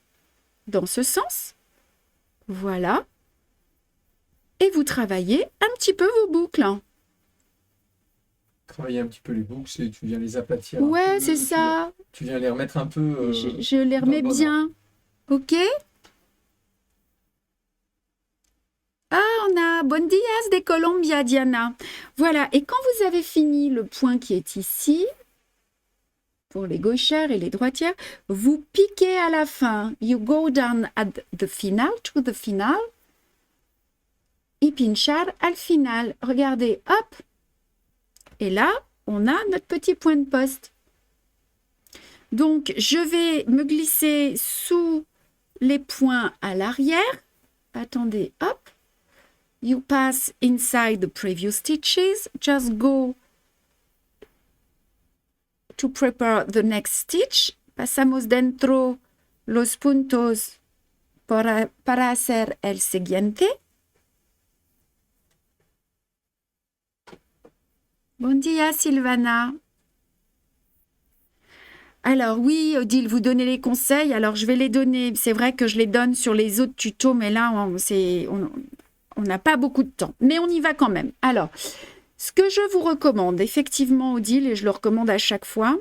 dans ce sens. Voilà. Et vous travaillez un petit peu vos boucles. Hein. Travailler un petit peu les boucles et tu viens les aplatir. Ouais, c'est ça. Tu viens les remettre un peu. Je les remets bien. OK? Ah, on a Bon Dias de Colombia, Diana. Voilà, et quand vous avez fini le point qui est ici, pour les gauchères et les droitières, vous piquez à la fin. You go down at the final, to the final. Et pinchar al final. Regardez, hop. Et là, on a notre petit point de poste. Donc, je vais me glisser sous les points à l'arrière. Attendez, hop. You pass inside the previous stitches. Just go to prepare the next stitch. Pasamos dentro los puntos para hacer el siguiente. Bon dia, Sylvana. Alors oui, Odile, vous donnez les conseils. Alors je vais les donner. C'est vrai que je les donne sur les autres tutos, mais là, on n'a pas beaucoup de temps. Mais on y va quand même. Alors, ce que je vous recommande, effectivement, Odile, et je le recommande à chaque fois,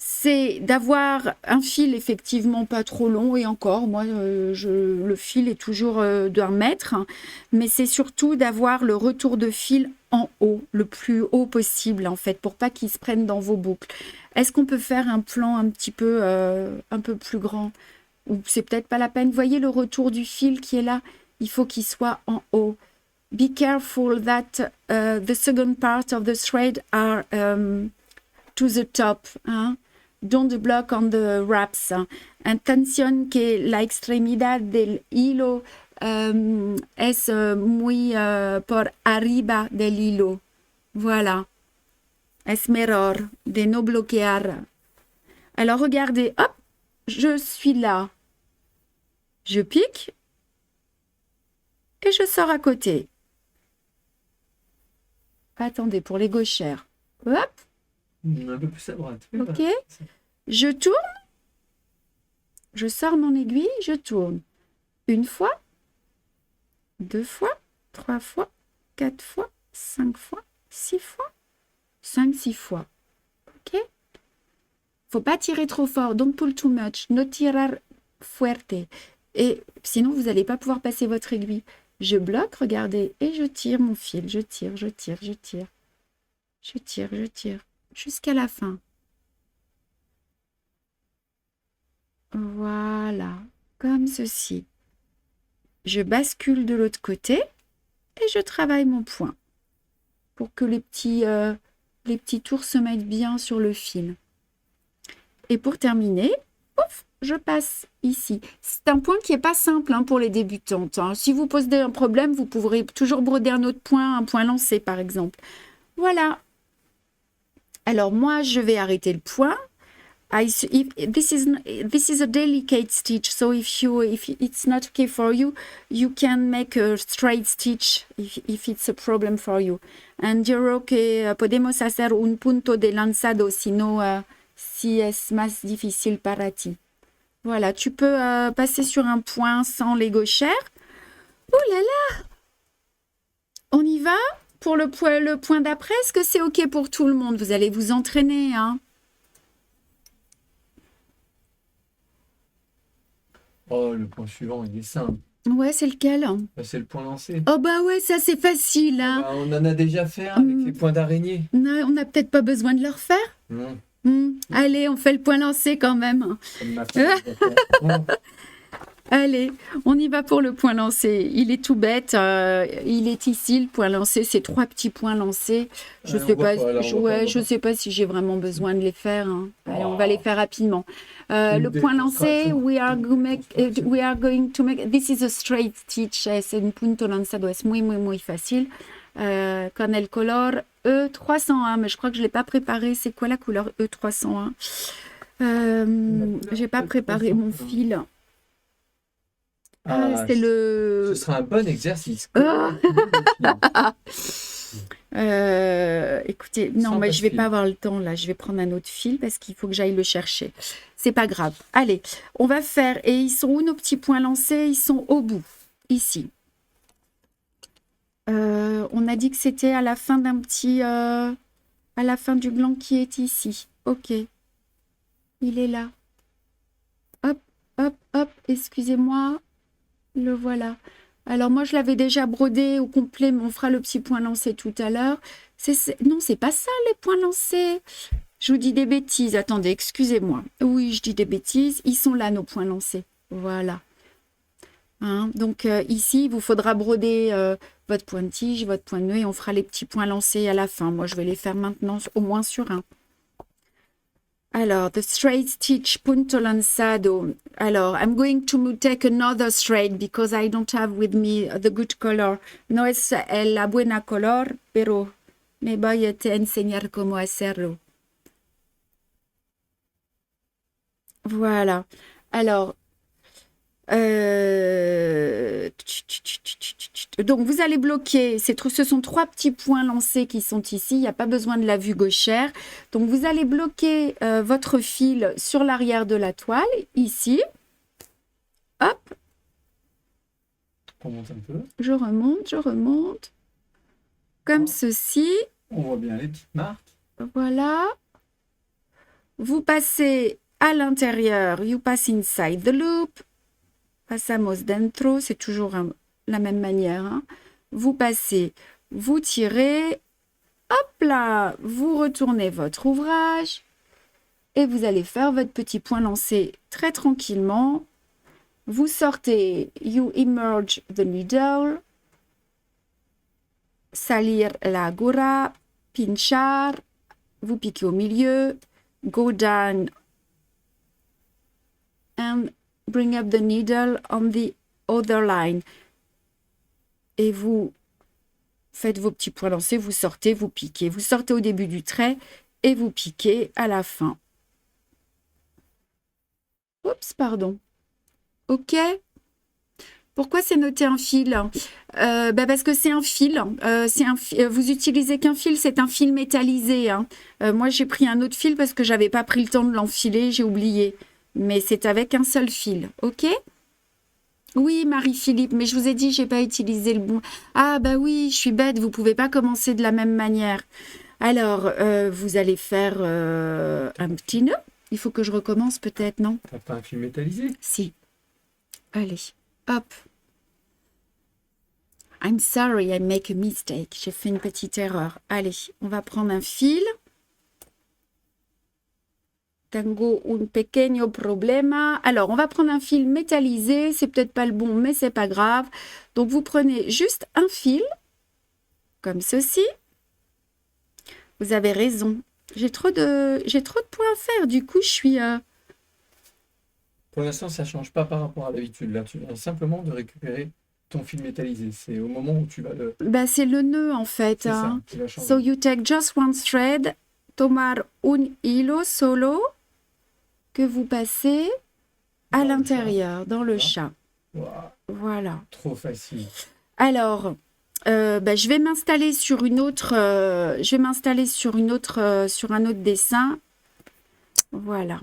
c'est d'avoir un fil effectivement pas trop long. Et encore, moi, le fil est toujours d'1 mètre. Hein, mais c'est surtout d'avoir le retour de fil en haut, le plus haut possible, en fait, pour pas qu'il se prenne dans vos boucles. Est-ce qu'on peut faire un plan un peu plus grand? Ou c'est peut-être pas la peine. Vous voyez le retour du fil qui est là? Il faut qu'il soit en haut. Be careful that the second part of the thread are to the top. Hein? Don't block on the wraps. Atención que la extremidad del hilo es muy por arriba del hilo. Voilà. Es mejor de no bloquear. Alors, regardez, hop, je suis là. Je pique et je sors à côté. Attendez, pour les gauchères. Hop. Un peu plus à droite. Oui, Ok. voilà. Je tourne. Je sors mon aiguille, je tourne. 1 fois, 2 fois, 3 fois, 4 fois, 5 fois, 6 fois. 5-6 fois. Ok? Faut pas tirer trop fort. Don't pull too much. No tirar fuerte. Et sinon, vous n'allez pas pouvoir passer votre aiguille. Je bloque, regardez, et je tire mon fil. Je tire, je tire, je tire. Je tire, je tire. Jusqu'à la fin. Voilà. Comme ceci. Je bascule de l'autre côté et je travaille mon point pour que les petits tours se mettent bien sur le fil. Et pour terminer, ouf, je passe ici. C'est un point qui n'est pas simple hein, pour les débutantes. Hein. Si vous posez un problème, vous pourrez toujours broder un autre point, un point lancé par exemple. Voilà. Alors moi, je vais arrêter le point. This is a delicate stitch, so if it's not okay for you, you can make a straight stitch if it's a problem for you. And diré que podemos hacer un punto de lanzado, si es más difícil para ti. Voilà, tu peux passer sur un point sans les gauchères. Oh là là! On y va pour le point d'après. Est-ce que c'est ok pour tout le monde? Vous allez vous entraîner, hein? Oh, le point suivant, il est simple. Ouais, c'est lequel? Bah, c'est le point lancé. Oh bah ouais, ça c'est facile, hein. Bah, on en a déjà fait un avec les points d'araignée. Non, on n'a peut-être pas besoin de le refaire. Non, Allez, on fait le point lancé quand même. comme ma femme l'a fait. Non. Allez, on y va pour le point lancé. Il est tout bête. Il est ici, le point lancé. C'est 3 petits points lancés. Je Allez, sais on va pas, pas, alors, on va pas, on va je pas. sais pas si j'ai vraiment besoin de les faire. Hein. Allez, on Oh. va les faire rapidement. Une Le point lancé, démonstration. we are going to make. This is a straight stitch. Es un punto lanzado. Es muy facile. Con el color E301, mais je crois que je l'ai pas préparé. C'est quoi la couleur E301? J'ai pas préparé mon fil. Ah, C'est le. ce sera un bon exercice. Ah. Écoutez, non, Sans mais je vais fil. pas avoir le temps là. Je vais prendre un autre fil parce qu'il faut que j'aille le chercher. C'est pas grave. Allez, on va faire. Et ils sont où nos petits points lancés? Ils sont au bout, ici. On a dit que c'était à la fin d'un petit, à la fin du gland qui est ici. Ok, il est là. Hop, hop, hop. Excusez-moi. Le voilà. Alors moi je l'avais déjà brodé au complet, mais on fera le petit point lancé tout à l'heure. Non, c'est pas ça les points lancés. Je vous dis des bêtises. Attendez, excusez-moi. Oui, je dis des bêtises. Ils sont là nos points lancés. Voilà. Hein, donc ici, il vous faudra broder votre point de tige, votre point de nœud et on fera les petits points lancés à la fin. Moi, je vais les faire maintenant au moins sur un. Alors, the straight stitch, punto lanzado. Alors, I'm going to take another thread because I don't have with me the good color. No es la buena color, pero me voy a te enseñar cómo hacerlo. Voilà. Alors, donc vous allez bloquer, ce sont 3 petits points lancés qui sont ici, il n'y a pas besoin de la vue gauchère. Donc vous allez bloquer votre fil sur l'arrière de la toile, ici. Hop, On monte un peu. je remonte, comme ceci. On voit bien les petites marques. Voilà. Vous passez à l'intérieur, you pass inside the loop. Pasamos dentro, c'est toujours la même manière. Hein. Vous passez, vous tirez, hop là, vous retournez votre ouvrage et vous allez faire votre petit point lancé très tranquillement. Vous sortez, you emerge the needle, salir la aguja, pinchar, vous piquez au milieu, go down and bring up the needle on the other line. Et vous faites vos petits points lancés, vous sortez, vous piquez. Vous sortez au début du trait et vous piquez à la fin. Oups, pardon. OK. Pourquoi c'est noté un fil? Parce que c'est un fil. Vous utilisez qu'un fil, c'est un fil métallisé. Hein. Moi, j'ai pris un autre fil parce que j'avais pas pris le temps de l'enfiler, j'ai oublié. Mais c'est avec un seul fil. OK? Oui, Marie-Philippe, mais je vous ai dit, j'ai pas utilisé le bon. Ah, bah oui, je suis bête, vous pouvez pas commencer de la même manière. Alors, vous allez faire un petit nœud. Il faut que je recommence peut-être, non? T'as pas un fil métallisé? Si. Allez, hop. I'm sorry, I make a mistake. J'ai fait une petite erreur. Allez, on va prendre un fil. Tengo un pequeño problema. Alors, on va prendre un fil métallisé. C'est peut-être pas le bon, mais c'est pas grave. Donc, vous prenez juste un fil, comme ceci. Vous avez raison. J'ai trop de points à faire. Du coup, je suis... Pour l'instant, ça ne change pas par rapport à l'habitude. Là, tu viens simplement de récupérer ton fil métallisé. C'est au moment où tu vas le... c'est le nœud, en fait. C'est Hein. ça qui va changer. So, you take just one thread, tomar un hilo solo, que vous passez à l'intérieur, dans le chat. Wow. Voilà. Trop facile. Alors, je vais m'installer sur une autre, sur un autre dessin. Voilà.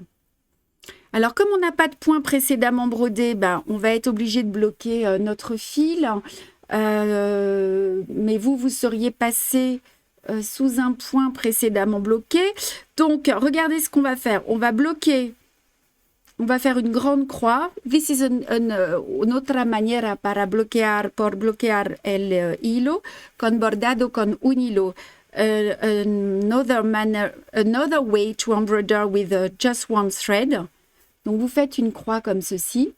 Alors, comme on n'a pas de point précédemment brodé, on va être obligé de bloquer notre fil. Mais vous seriez passé sous un point précédemment bloqué. Donc, regardez ce qu'on va faire. On va bloquer. On va faire une grande croix. This is une otra manera para bloquear, por bloquear el hilo, con bordado con un hilo. Another way to embroider with just one thread. Donc, vous faites une croix comme ceci.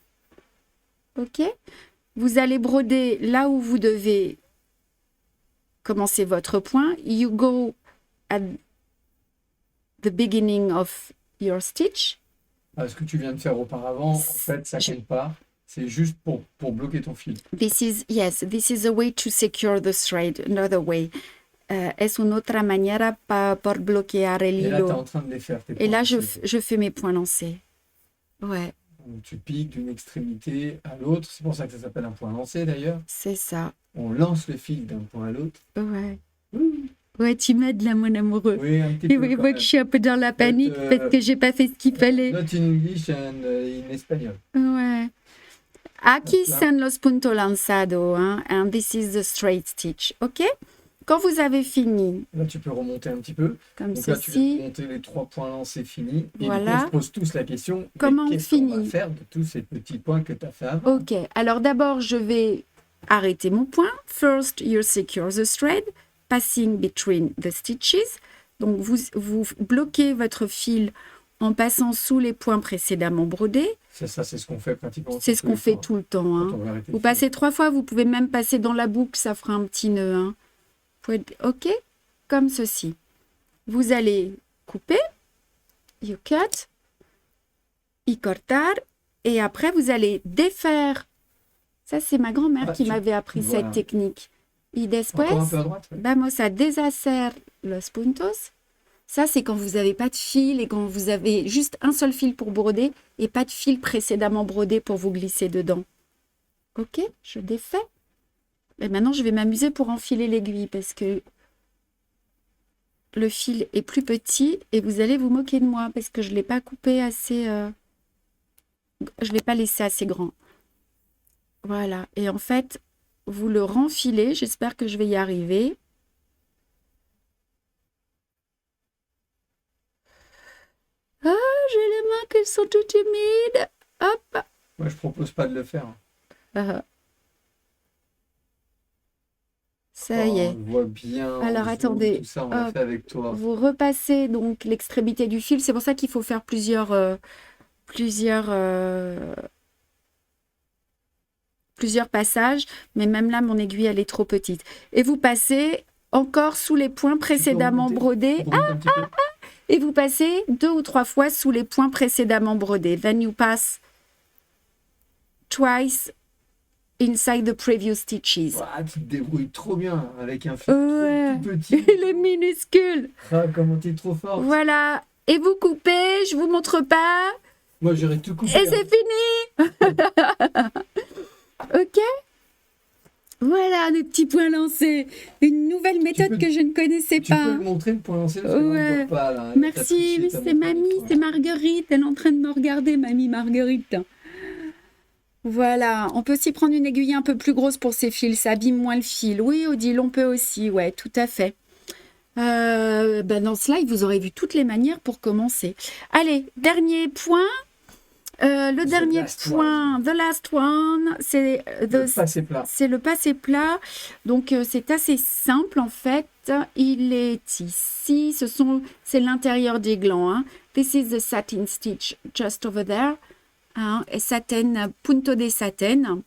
OK? Vous allez broder là où vous devez commencer votre point. You go at the beginning of your stitch. Ce que tu viens de faire auparavant, en fait, ça ne compte pas. C'est juste pour bloquer ton fil. This is a way to secure the thread. Another way. Es una otra manera por bloquear el hilo. Et là, tu es en train de les faire. Et là, je fais mes points lancés. Ouais. Donc, tu piques d'une extrémité à l'autre. C'est pour ça que ça s'appelle un point lancé, d'ailleurs. C'est ça. On lance le fil d'un point à l'autre. Ouais. Ouais, tu m'aides là, mon amoureux. Oui, un petit Et peu. oui, moi, je suis un peu dans la panique parce que j'ai pas fait ce qu'il fallait. Not in English and in espagnol. Ouais. Aquí son los puntos lanzados, hein, and this is the straight stitch. OK? Quand vous avez fini, là, tu peux remonter un petit peu. Comme donc ceci. Là, tu viens de monter les 3 points lancés finis. Et Voilà. on se pose tous la question, comment on qu'est-ce qu'on va finit? faire de tous ces petits points que tu as fait avant? OK. Alors d'abord, je vais arrêter mon point. First, you secure the thread, passing between the stitches. Donc, vous bloquez votre fil en passant sous les points précédemment brodés. C'est ça, c'est ce qu'on fait pratiquement. C'est ce qu'on fait tout le temps. Hein. Vous passez 3 fois, vous pouvez même passer dans la boucle, ça fera un petit nœud. Hein. OK? Comme ceci. Vous allez couper. You cut. Y cortar. Et après, vous allez défaire. Ça, c'est ma grand-mère qui m'avait appris cette technique. Y después, encore un peu à droite, vamos a deshacer los puntos. Ça, c'est quand vous n'avez pas de fil et quand vous avez juste un seul fil pour broder et pas de fil précédemment brodé pour vous glisser dedans. Ok, je défais. Et maintenant, je vais m'amuser pour enfiler l'aiguille parce que le fil est plus petit et vous allez vous moquer de moi parce que je ne l'ai pas coupé assez... je ne l'ai pas laissé assez grand. Voilà. Et en fait, vous le renfilez. J'espère que je vais y arriver. Ah, j'ai les mains qui sont toutes humides. Hop. Moi, je propose pas de le faire. Ah, ça y est. On voit bien. Alors, en zoom, attendez. tout ça, on l'a Hop. fait avec toi. Vous repassez donc l'extrémité du fil. C'est pour ça qu'il faut faire plusieurs passages. Mais même là, mon aiguille, elle est trop petite. Et vous passez encore sous les points précédemment remonter, brodés. Remonte un petit peu. Et vous passez 2 ou 3 fois sous les points précédemment brodés. Then you pass twice inside the previous stitches. Ouah, tu te débrouilles trop bien avec un fil Ouais. tout petit. Il est minuscule. Ah, comment t'es trop forte. Voilà. Et vous coupez, je vous montre pas. Moi, j'aurais tout coupé. Et c'est fini. Ok. Voilà, nos petits points lancés. Une nouvelle méthode que je ne connaissais Tu pas. peux le montrer, le point lancé, parce que là, on Ouais. le voit pas, là. Merci, T'as triché, mais t'as c'est montré mamie, avec toi. c'est Marguerite. Elle est en train de me regarder, mamie Marguerite. Voilà, on peut aussi prendre une aiguille un peu plus grosse pour ces fils, ça abîme moins le fil. Oui, Odile, on peut aussi, ouais, tout à fait. Dans ce slide, vous aurez vu toutes les manières pour commencer. Allez, dernier point. Le dernier point, the last one, c'est Le passé plat. c'est le passé plat. Donc, c'est assez simple en fait. Il est ici. C'est l'intérieur des glands. Hein. This is the satin stitch just over there. Hein, et satin, punto de satin.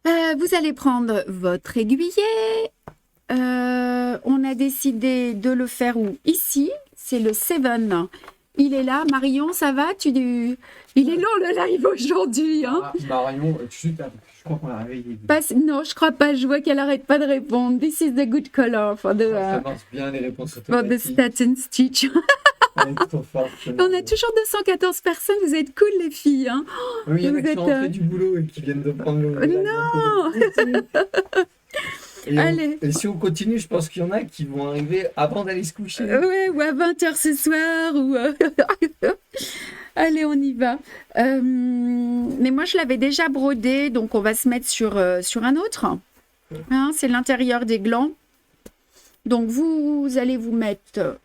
Vous allez prendre votre aiguillet. On a décidé de le faire où? Ici. C'est le 7. Il est là. Marion, ça va? Il est long le live aujourd'hui. Hein? Ah, Marion, je crois qu'on l'a réveillée. Non, je crois pas. Je vois qu'elle arrête pas de répondre. This is the good color for Ça marche bien les réponses the automatiques. satin stitch. Elle est trop forte. On a toujours 214 personnes. Vous êtes cool, les filles. Hein? Oui, il y en a Vous qui êtes, sont rentrés du boulot et qui viennent de prendre le live Non. en cours. Et, Allez. et si on continue, je pense qu'il y en a qui vont arriver avant d'aller se coucher. Ouais, ou à 20h ce soir. Allez, on y va. Mais moi, je l'avais déjà brodé, donc on va se mettre sur un autre. Hein, c'est l'intérieur des glands. Donc, vous allez vous mettre...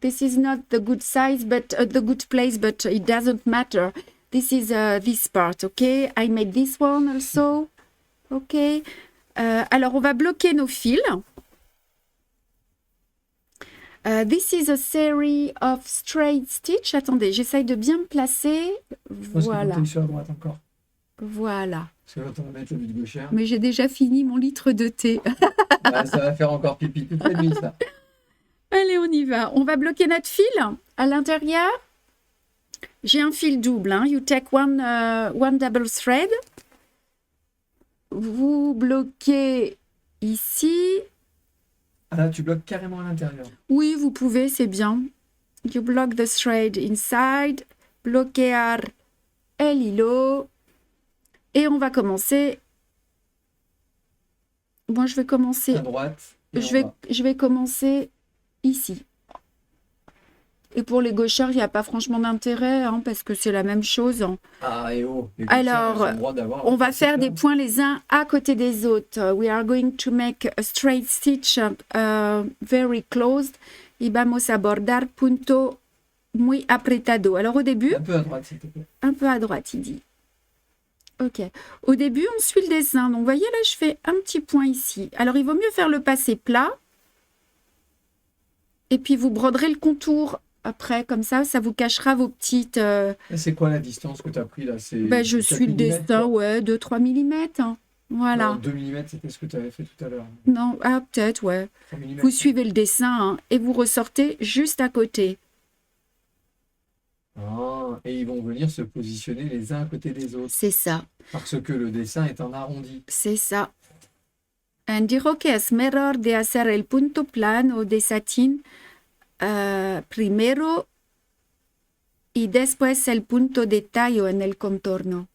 This is not the good size, but the good place, but it doesn't matter. This is this part, okay? I made this one also. Okay. Alors, on va bloquer nos fils. This is a series of straight stitch. Attendez, j'essaye de bien me placer. Je pense Voilà. qu'il faut sur la droite encore. Voilà. Parce que là, on va mettre le but gauchère. Mais j'ai déjà fini mon litre de thé. Ah, ça va faire encore pipi toute la nuit, ça. Allez, on y va. On va bloquer notre fil à l'intérieur. J'ai un fil double. Hein. You take one double thread. Vous bloquez ici. Ah, là, tu bloques carrément à l'intérieur. Oui, vous pouvez, c'est bien. You block the thread inside. Bloquear el hilo. Et on va commencer. Moi, je vais commencer. À droite. et Je en vais, bas. je vais commencer ici. Et pour les gauchères, il n'y a pas franchement d'intérêt, hein, parce que c'est la même chose. Hein. Ah, et oh. les Alors, gauchères, elles ont le droit d'avoir On un va passé faire plat. des points les uns à côté des autres. We are going to make a straight stitch very closed. Y vamos a bordar punto muy apretado. Alors au début, Un peu à droite, s'il te plaît. un peu à droite, il dit. Ok. Au début, on suit le dessin. Donc, vous voyez, là, je fais un petit point ici. Alors, il vaut mieux faire le passé plat. Et puis, vous broderez le contour après. Comme ça vous cachera vos petites... Là, c'est quoi la distance que tu as pris là? C'est je 4 suis le millimètres, dessin, quoi. ouais, 2-3 mm. Voilà. Non, 2 mm, c'était ce que tu avais fait tout à l'heure. Non, ah, peut-être, ouais. 3 mm. Vous suivez le dessin hein, et vous ressortez juste à côté. Ah, et ils vont venir se positionner les uns à côté des autres. C'est ça, Parce que le dessin est en arrondi. c'est ça. Dijo que es mejor de hacer el punto plano de satín primero y después el punto de tallo en el contorno.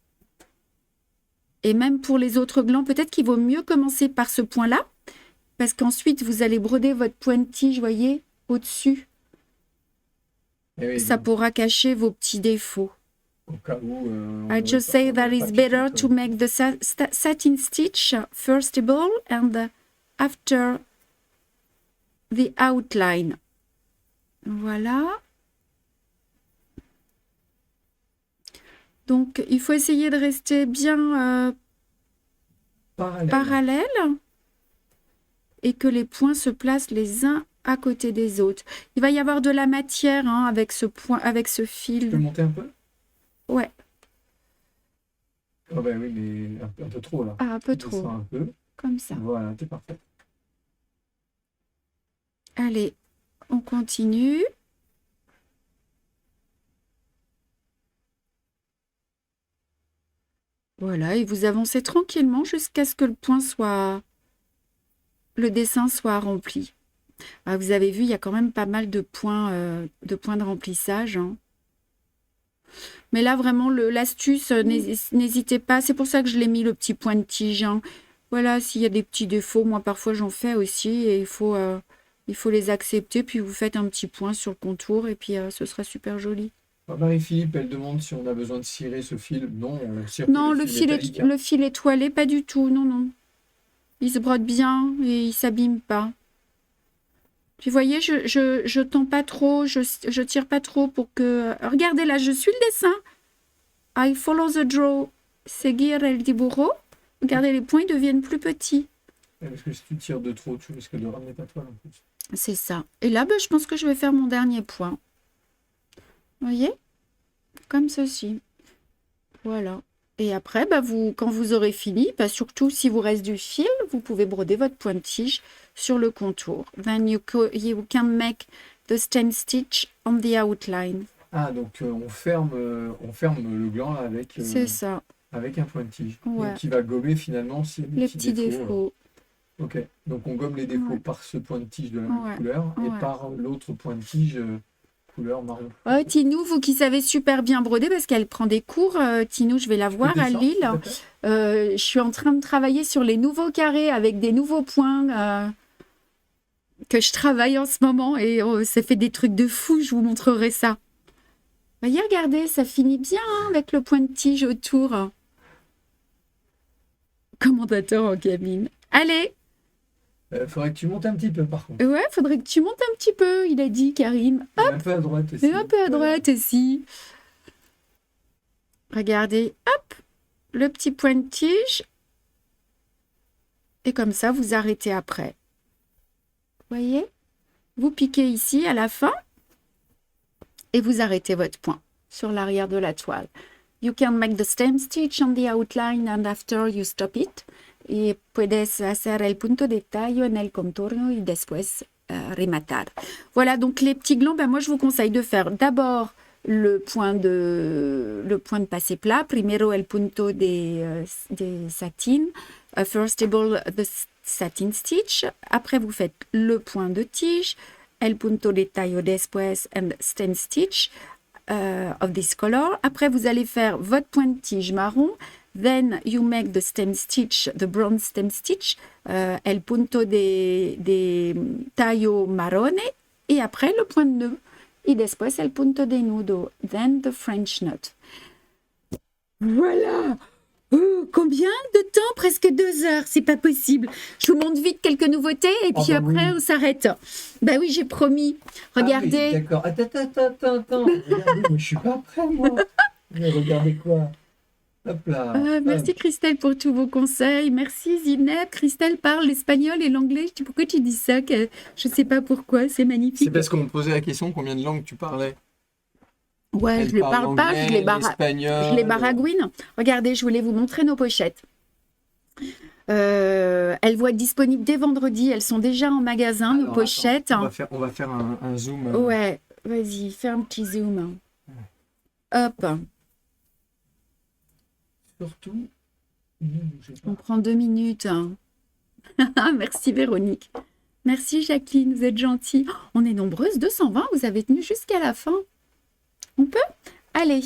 Et même pour les autres glands, peut-être qu'il vaut mieux commencer par ce point-là, parce qu'ensuite, vous allez broder votre pointe-tige, voyez, au-dessus. Et oui, Ça donc, pourra cacher vos petits défauts. au cas où, I just say that it's better to make the satin stitch first of all and after the outline. Voilà. Donc, il faut essayer de rester bien parallèle et que les points se placent les uns à côté des autres. Il va y avoir de la matière hein, avec ce point, avec ce fil. Tu peux monter un peu? Ouais. Oh ben oui, mais un peu trop là. Ah, un peu Descends trop. un peu. Comme ça. Voilà, t'es parfait. Allez, on continue. Voilà, et vous avancez tranquillement jusqu'à ce que le dessin soit rempli. Ah, vous avez vu, il y a quand même pas mal de points de remplissage. Hein. Mais là, vraiment, l'astuce, n'hésitez pas. C'est pour ça que je l'ai mis le petit point de tige. Hein. Voilà, s'il y a des petits défauts, moi parfois j'en fais aussi et il faut les accepter. Puis vous faites un petit point sur le contour et puis ce sera super joli. Marie-Philippe, elle demande si on a besoin de cirer ce fil. Non, on cire Non, que métallique, hein. le fil étoilé, pas du tout. Non, non. Il se brode bien et il s'abîme pas. Puis vous voyez, je tends pas trop, je tire pas trop pour que... Regardez là, je suis le dessin. I follow the draw. Seguir el dibujo. Regardez, les points deviennent plus petits. Parce que si tu tires de trop, tu risques de ramener ta toile en plus. C'est ça. Et là, je pense que je vais faire mon dernier point. Vous voyez? Comme ceci. Voilà. Et après, quand vous aurez fini, surtout si vous reste du fil, vous pouvez broder votre pointe-tige sur le contour. Then you can make the stem stitch on the outline. Ah, donc on ferme le gland là, C'est ça. avec un point-tige. Ouais. Donc qui va gommer finalement Les petits défauts. Ok, donc on gomme les défauts Ouais. par ce point-tige de la même Ouais. couleur et Ouais. par l'autre point-tige couleur marron. Ouais, Tinou, vous qui savez super bien broder, parce qu'elle prend des cours, Tinou, je vais la voir à Descends, Lille. s'il te plaît. Je suis en train de travailler sur les nouveaux carrés avec des nouveaux points que je travaille en ce moment et ça fait des trucs de fou, je vous montrerai ça. Voyez, regardez, ça finit bien hein, avec le point de tige autour. Commentateur en cabine. Allez, Faudrait que tu montes un petit peu par contre. ouais, faudrait que tu montes un petit peu, il a dit Karim. Et un peu à droite aussi. Et un peu à droite aussi. Regardez, hop, le petit point de tige. Et comme ça, vous arrêtez après. Voyez? Vous piquez ici à la fin et vous arrêtez votre point sur l'arrière de la toile. You can make the stem stitch on the outline and after you stop it. Y puedes hacer el punto de tallo en el contorno y después rematar. Voilà, donc les petits glands, moi je vous conseille de faire d'abord le point de passer plat, primero el punto de satin, first of all the satin stitch, après vous faites le point de tige, el punto de tallo después and stem stitch of this color, après vous allez faire votre point de tige marron, then you make the stem stitch, the bronze stem stitch, el punto de tallo marrone, et après le point de nœud. Y después el punto de nudo, then the French knot. Voilà. Combien de temps? Presque 2 heures, c'est pas possible. Je vous montre vite quelques nouveautés et puis après oui. on s'arrête. Bah oui, j'ai promis. Regardez. Ah oui, d'accord. Attends. Regardez, mais je suis pas prêt moi. Mais regardez quoi. Hop là. Merci Christelle pour tous vos conseils. Merci Zineb. Christelle parle l'espagnol et l'anglais. Je dis pourquoi tu dis ça? Je sais pas pourquoi, c'est magnifique. C'est parce qu'on me posait la question combien de langues tu parlais. Ouais, je ne les parle pas, je les baragouine. Regardez, je voulais vous montrer nos pochettes. Elles vont être disponibles dès vendredi. Elles sont déjà en magasin, nos pochettes. Attends, on va faire un zoom. Ouais, vas-y, fais un petit zoom. Hop. Surtout, ne bougez pas. On prend 2 minutes. Ah, merci Véronique. Merci Jacqueline, vous êtes gentille. On est nombreuses, 220, vous avez tenu jusqu'à la fin. On peut? Allez,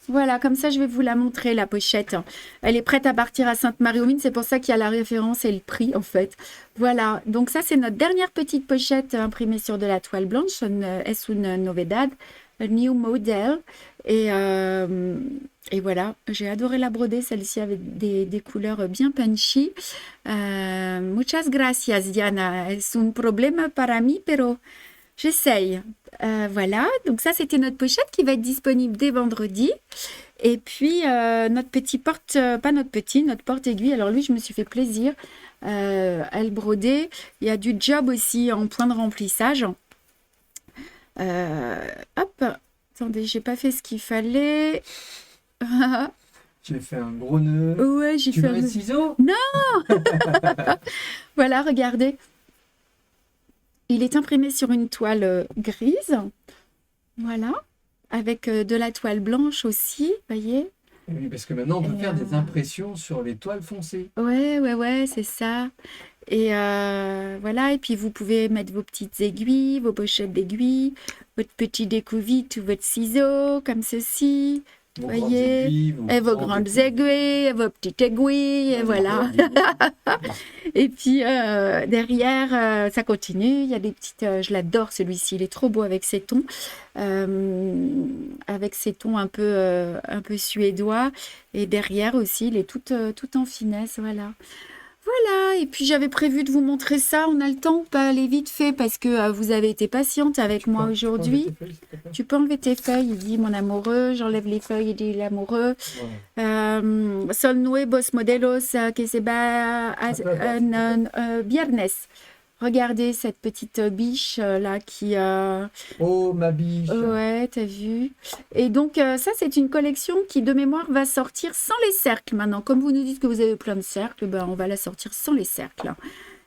voilà, comme ça je vais vous la montrer, la pochette. Elle est prête à partir à Sainte-Marie-aux-Mines, c'est pour ça qu'il y a la référence et le prix en fait. Voilà, donc ça c'est notre dernière petite pochette imprimée sur de la toile blanche. Es une novedad, a new model. Et voilà, j'ai adoré la broder, celle-ci avec des couleurs bien punchy. Muchas gracias Diana, es un problema para mí, pero j'essaye. Voilà, donc ça c'était notre pochette qui va être disponible dès vendredi. Et puis notre petit notre porte-aiguille. Alors lui, je me suis fait plaisir à le broder. Il y a du job aussi en point de remplissage. Hop, attendez, j'ai pas fait ce qu'il fallait. J'ai fait un gros nœud. Ouais, j'ai Tu fait veux un... les ciseaux? Voilà, regardez. Il est imprimé sur une toile grise. Voilà. Avec de la toile blanche aussi, voyez. Oui, parce que maintenant, on peut Et, faire des impressions sur les toiles foncées. Ouais, c'est ça. Et voilà, et puis vous pouvez mettre vos petites aiguilles, vos pochettes d'aiguilles, votre petit découvite ou votre ciseau, comme ceci. Vos grandes Voyez, aiguilles, et vos grandes aiguilles, et vos petites aiguilles, et voilà. Et puis derrière, ça continue. Il y a des petites. Je l'adore celui-ci. Il est trop beau avec ses tons un peu suédois. Et derrière aussi, il est tout en finesse. Voilà. Voilà. Et puis j'avais prévu de vous montrer ça. On a le temps ou pas aller vite fait parce que vous avez été patiente avec moi aujourd'hui. Tu peux enlever tes feuilles, il dit mon amoureux. J'enlève les feuilles, il dit l'amoureux. Son nuevos modelos que se va viernes. Regardez cette petite biche là qui... Oh, ma biche. Ouais, t'as vu. Et donc ça, c'est une collection qui, de mémoire, va sortir sans les cercles maintenant. Comme vous nous dites que vous avez plein de cercles, ben, on va la sortir sans les cercles.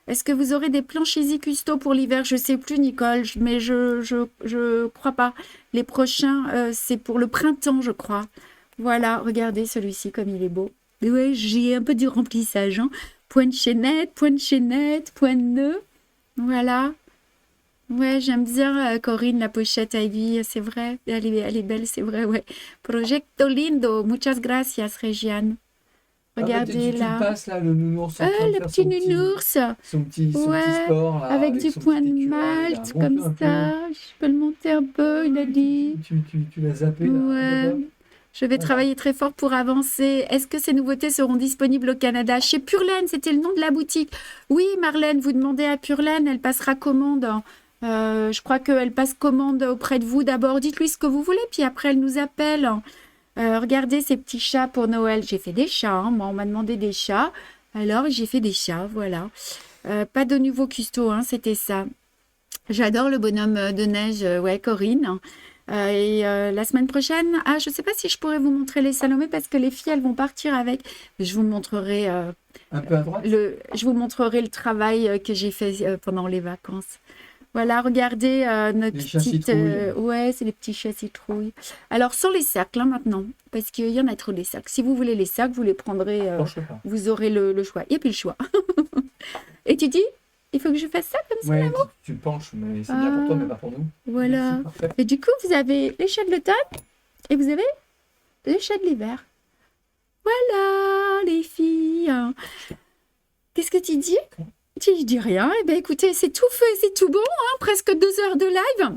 Est-ce que vous aurez des planches Easy Custo pour l'hiver? Je sais plus, Nicole, mais je crois pas. Les prochains, c'est pour le printemps, je crois. Voilà, regardez celui-ci comme il est beau. Ouais, j'ai un peu du remplissage. Hein. Point de chaînette, point de nœud. Voilà. Ouais, j'aime bien Corinne, la pochette Ivy, c'est vrai. Elle est belle, c'est vrai, ouais. Proyecto lindo. Muchas gracias, Régiane. Regardez tu là. le passes là, le nounours en train de Le faire petit nounours. son petit Ouais, sport là, avec du son point de petit écureuil, là. malt, Monte comme un peu. ça. Je peux le monter un peu, il a dit. Tu l'as zappé là. Ouais. Hop, hop. Je vais travailler très fort pour avancer. Est-ce que ces nouveautés seront disponibles au Canada? Chez Purlaine, c'était le nom de la boutique. Oui, Marlène, vous demandez à Purlaine, elle passera commande. Je crois qu'elle passe commande auprès de vous. D'abord, dites-lui ce que vous voulez, puis après, elle nous appelle. Regardez ces petits chats pour Noël. J'ai fait des chats, hein. Moi, on m'a demandé des chats. Alors, j'ai fait des chats, voilà. Pas de nouveau custo, hein, c'était ça. J'adore le bonhomme de neige, ouais, Corinne. La semaine prochaine, je ne sais pas si je pourrais vous montrer les Salomé parce que les filles, elles vont partir avec. Je vous montrerai, Un peu à droite. je vous montrerai le travail que j'ai fait pendant les vacances. Voilà, regardez notre Les chats petite. citrouilles. Ouais, c'est les petits chats citrouilles. Alors, sans les cercles, hein, maintenant, parce qu'il y en a trop des cercles. Si vous voulez les cercles, vous les prendrez. Penche pas. Vous aurez le choix. Il n'y a plus le choix. Et tu dis, il faut que je fasse ça comme ça? Ouais, tu le penches, mais c'est bien pour toi, mais pas pour nous. Voilà. Merci, parfait. Et du coup, vous avez les chats de l'automne et vous avez les chats de l'hiver. Voilà, les filles. Qu'est-ce que tu dis? Je dis rien. Eh bien, écoutez, c'est tout fait, c'est tout bon. Hein, presque 2 heures de live.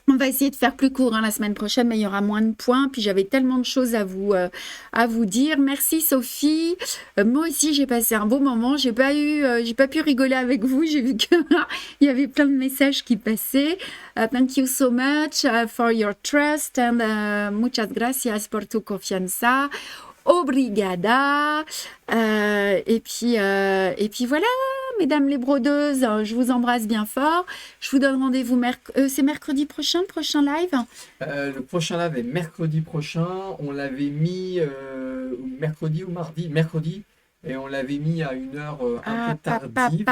On va essayer de faire plus court hein, la semaine prochaine, mais il y aura moins de points. Puis j'avais tellement de choses à vous dire. Merci Sophie. Moi aussi, j'ai passé un beau moment. J'ai pas pu rigoler avec vous. J'ai vu qu'il y avait plein de messages qui passaient. Thank you so much for your trust and muchas gracias por tu confianza. Obrigada. Et puis voilà, mesdames les brodeuses, je vous embrasse bien fort. Je vous donne rendez-vous c'est mercredi prochain, le prochain live. Le prochain live est mercredi prochain. On l'avait mis mercredi ou mardi? Mercredi. Et on l'avait mis à une heure un peu tardive.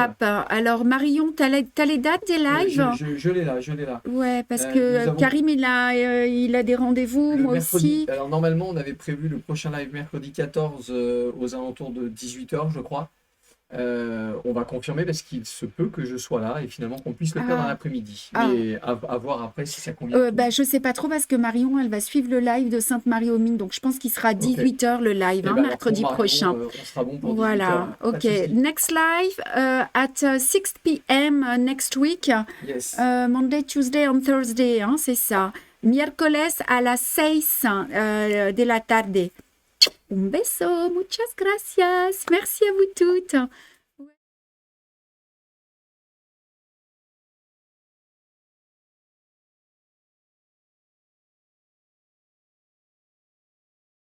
Alors Marion, t'as les dates des lives? Je l'ai là. Ouais, parce que Karim, il a des rendez-vous, moi mercredi, aussi. alors normalement, on avait prévu le prochain live mercredi 14 aux alentours de 18h, je crois. On va confirmer parce qu'il se peut que je sois là et finalement qu'on puisse le faire dans Ah, l'après-midi. ah. Mais à voir après si ça convient à tout le Bah, monde. je sais pas trop parce que Marion, elle va suivre le live de Sainte-Marie-aux-Mines. Donc, je pense qu'il sera à Ok. 18h le live, Et hein, ben alors pour mercredi Marion, prochain. on sera bon pour 18 h Voilà, alors. Pas de ok. souci. Next live at 6 p.m. Next week. Yes. Monday, Tuesday and Thursday, hein, c'est ça. Miércoles a las 6 de la tarde. Un beso, muchas gracias. Merci à vous toutes.